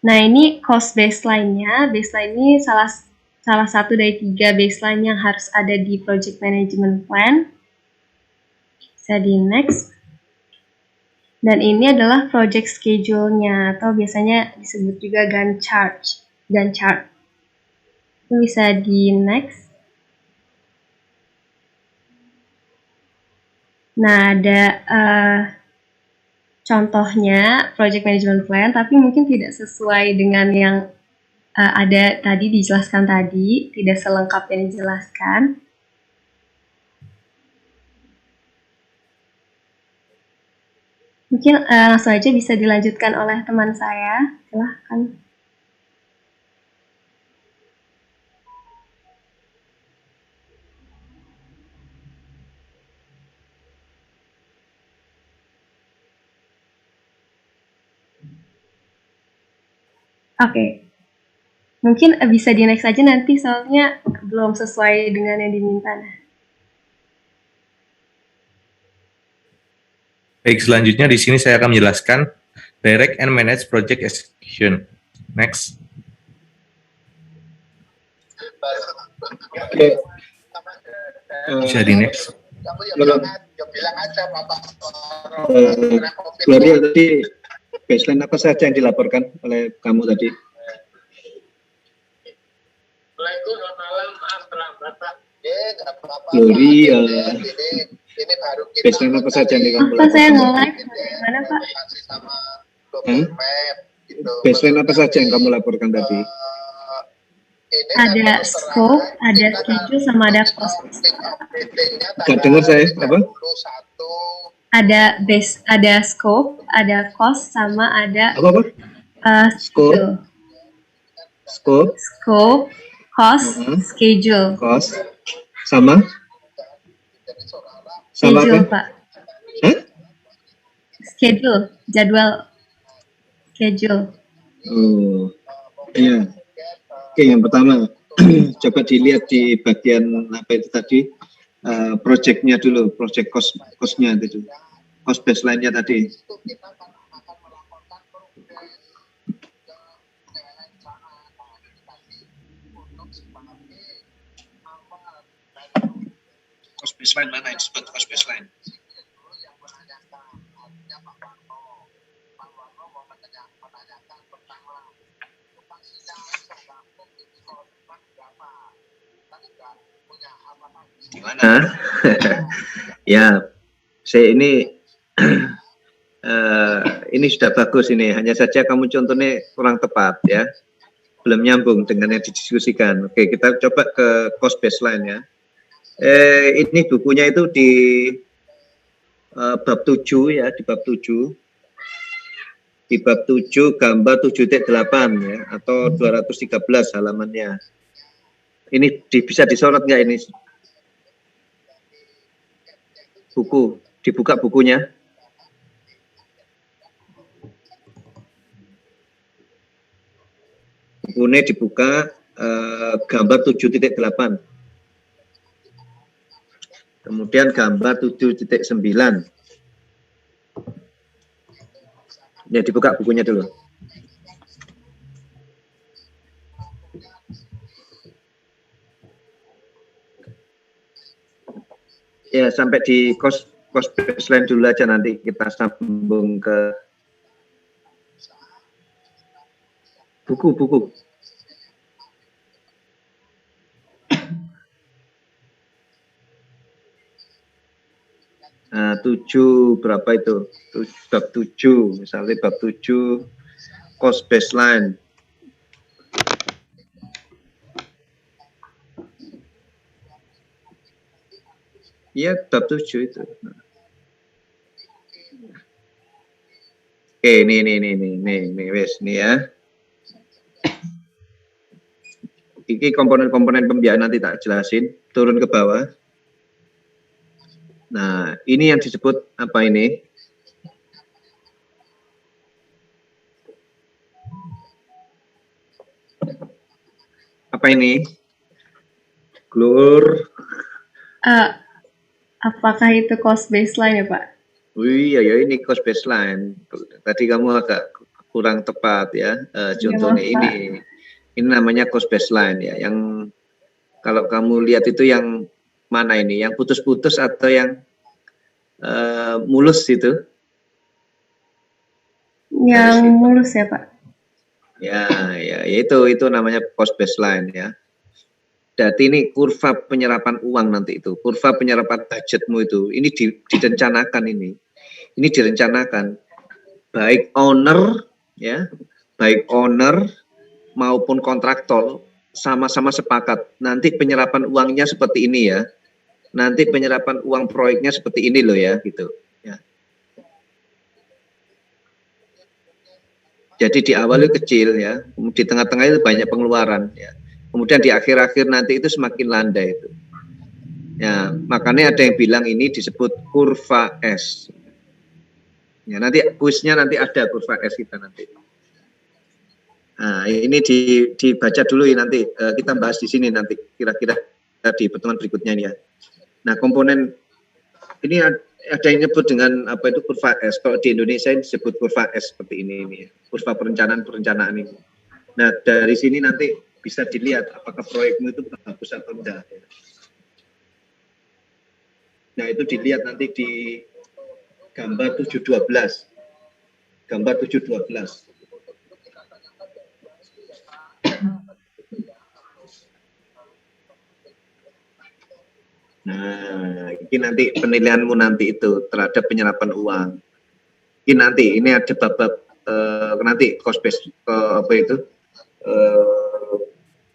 Nah, ini cost baseline-nya. Baseline ini salah satu dari 3 baseline yang harus ada di project management plan. Bisa di next. Dan ini adalah project schedule-nya, atau biasanya disebut juga Gantt chart. Itu bisa di next. Nah, ada contohnya project management plan, tapi mungkin tidak sesuai dengan yang ada tadi dijelaskan tadi, tidak selengkap yang dijelaskan. Mungkin langsung aja bisa dilanjutkan oleh teman saya. Silahkan. Oke. Mungkin bisa di next aja nanti, soalnya belum sesuai dengan yang diminta. Baik, selanjutnya di sini saya akan menjelaskan direct and manage project execution. Next. Oke. Bisa di next. Bilang aja Bapak. Gloria, tadi baseline apa saja yang dilaporkan oleh kamu tadi? Waalaikumsalam, malam, maaf terlambat Pak. Gloria. Ini baru kita baseline apa saja yang kamu Apa saya laporkan? nge-live? Bagaimana Pak? Baseline apa saja yang kamu laporkan tadi? Ada scope, ada schedule, sama ada cost. Gak dengar saya, apa? Ada scope, ada cost, sama ada Apa? Scope, cost, schedule. Cost, sama Schedule, apa? Pak. Schedule, jadwal. Schedule. Oh, iya. Oke, yang pertama, coba dilihat di bagian apa itu tadi, project-nya dulu, project cost-nya itu, cost baseline-nya tadi. Cost baseline mana yang disebut cost baseline? Gimana? Ya, saya ini ini sudah bagus ini. Hanya saja kamu contohnya kurang tepat ya, belum nyambung dengan yang didiskusikan. Oke, kita coba ke cost baseline ya. Ini bukunya itu di bab 7 ya, di bab 7. Di bab 7 gambar 7.8 ya, atau 213 halamannya. Ini bisa disorot nggak ini? Buku, dibuka bukunya. Bukunya dibuka gambar 7.8. Kemudian gambar 7.9. Ya, dibuka bukunya dulu. Ya, sampai di cost baseline dulu aja, nanti kita sambung ke buku. Nah, 7 berapa itu? Bab 7, misalnya bab 7 cost baseline. Iya, bab 7 itu. Oke, nih, wes, nih ya. Ini komponen-komponen pembiayaan nanti tak jelasin, turun ke bawah. Nah, ini yang disebut apa ini? Apa ini? Glur. Apakah itu cost baseline ya Pak? Wih, ya ini cost baseline. Tadi kamu agak kurang tepat ya. Contohnya ini namanya cost baseline ya. Yang kalau kamu lihat itu yang mana ini? Yang putus-putus atau yang mulus itu? Yang mulus ya Pak. Ya itu namanya cost baseline ya. Jadi ini kurva penyerapan uang nanti itu, kurva penyerapan budgetmu itu, ini direncanakan ini direncanakan baik owner ya, baik owner maupun kontraktor sama-sama sepakat nanti penyerapan uangnya seperti ini ya, nanti penyerapan uang proyeknya seperti ini loh ya gitu. Ya. Jadi di awal itu kecil ya, di tengah-tengah itu banyak pengeluaran ya. Kemudian di akhir-akhir nanti itu semakin landai itu. Ya, makanya ada yang bilang ini disebut kurva S. Ya, nanti kuisnya nanti ada kurva S kita nanti. Nah, ini dibaca dulu ya nanti kita bahas di sini nanti kira-kira di pertemuan berikutnya ini ya. Nah, komponen ini ada yang nyebut dengan apa itu kurva S. Kalau di Indonesia ini disebut kurva S seperti ini ya. Kurva perencanaan ini. Nah, dari sini nanti bisa dilihat apakah proyekmu itu bagus atau enggak. Nah, itu dilihat nanti di gambar 712. Gambar 712. Nah, ini nanti penilaianmu nanti itu terhadap penyerapan uang. Ini ada bab nanti cost base apa itu?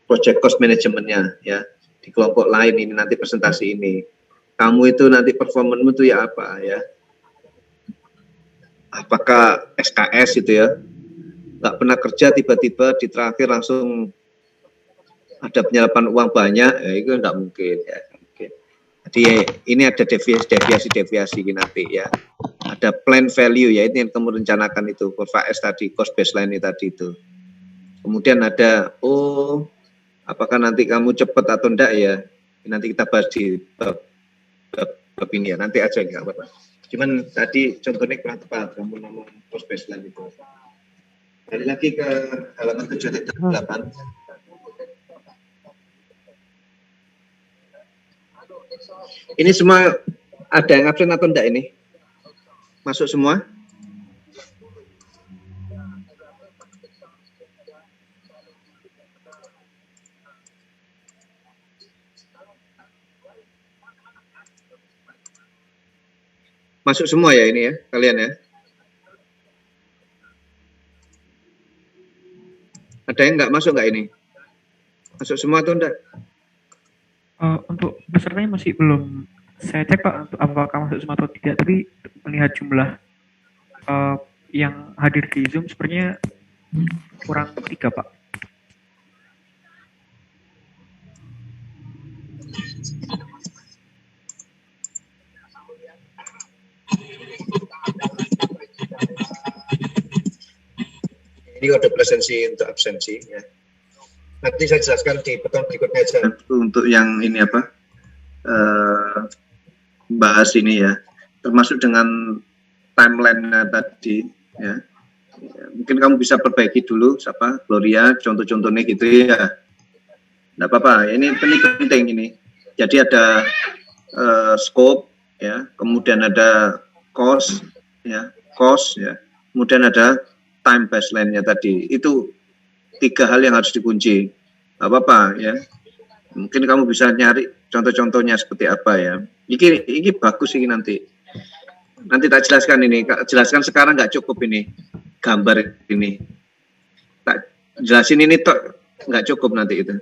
Project cost manajemennya ya di kelompok lain ini nanti presentasi ini. Kamu itu nanti performanmu itu ya apa ya? Apakah SKS itu ya? Nggak pernah kerja tiba-tiba di terakhir langsung ada penyerapan uang banyak, ya itu nggak mungkin ya. Jadi ini ada deviasi nanti ya. Ada plan value ya, ini yang kamu rencanakan itu kurva S tadi, cost baseline tadi itu. Kemudian ada apakah nanti kamu cepat atau enggak ya? Nanti kita bahas di bab ini ya. Nanti aja enggak apa-apa. Cuman tadi contohnya kurang tepat kamu ngomong cost baseline itu. Balik lagi ke halaman 7.8. Ini semua ada yang absen atau enggak ini? Masuk semua? Masuk semua ya ini ya, kalian ya? Ada yang nggak masuk nggak ini? Masuk semua atau enggak? Untuk pesertanya masih belum saya cek Pak, untuk apakah masuk semua atau tidak, tapi melihat jumlah yang hadir di Zoom sepertinya kurang 3 Pak. Ini kode presensi untuk absensi ya. Nanti saya jelaskan di pertemuan berikutnya aja untuk yang ini apa bahas ini ya, termasuk dengan timeline tadi ya. Mungkin kamu bisa perbaiki dulu siapa Gloria contoh-contohnya gitu ya. Enggak apa-apa, ini penting ini. Jadi ada scope ya, kemudian ada cost ya, kemudian ada time baseline-nya tadi. Itu 3 hal yang harus dikunci. Nggak apa-apa ya. Mungkin kamu bisa nyari contoh-contohnya seperti apa ya. Ini bagus ini nanti. Nanti tak jelaskan ini. Jelaskan sekarang nggak cukup ini gambar ini. Tak jelasin ini tok nggak cukup nanti itu.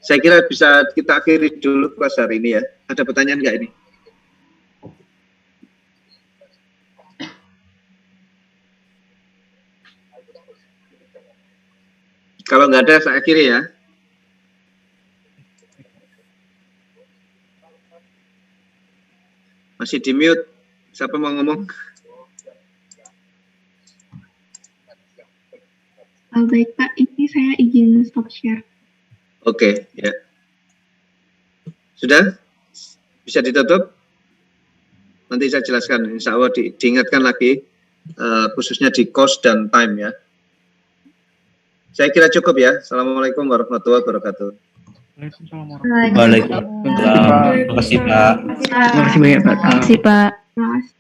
Saya kira bisa kita akhiri dulu kelas hari ini ya. Ada pertanyaan nggak ini? Kalau nggak ada, saya akhiri ya. Masih di mute. Siapa mau ngomong? Baik Pak, ini saya izin stop share. Oke, ya. Sudah? Bisa ditutup? Nanti saya jelaskan, insya Allah diingatkan lagi, khususnya di cost dan time ya. Saya kira cukup ya. Assalamualaikum warahmatullahi wabarakatuh. Waalaikumsalam. Terima kasih Pak. Terima kasih banyak Pak. Terima kasih Pak.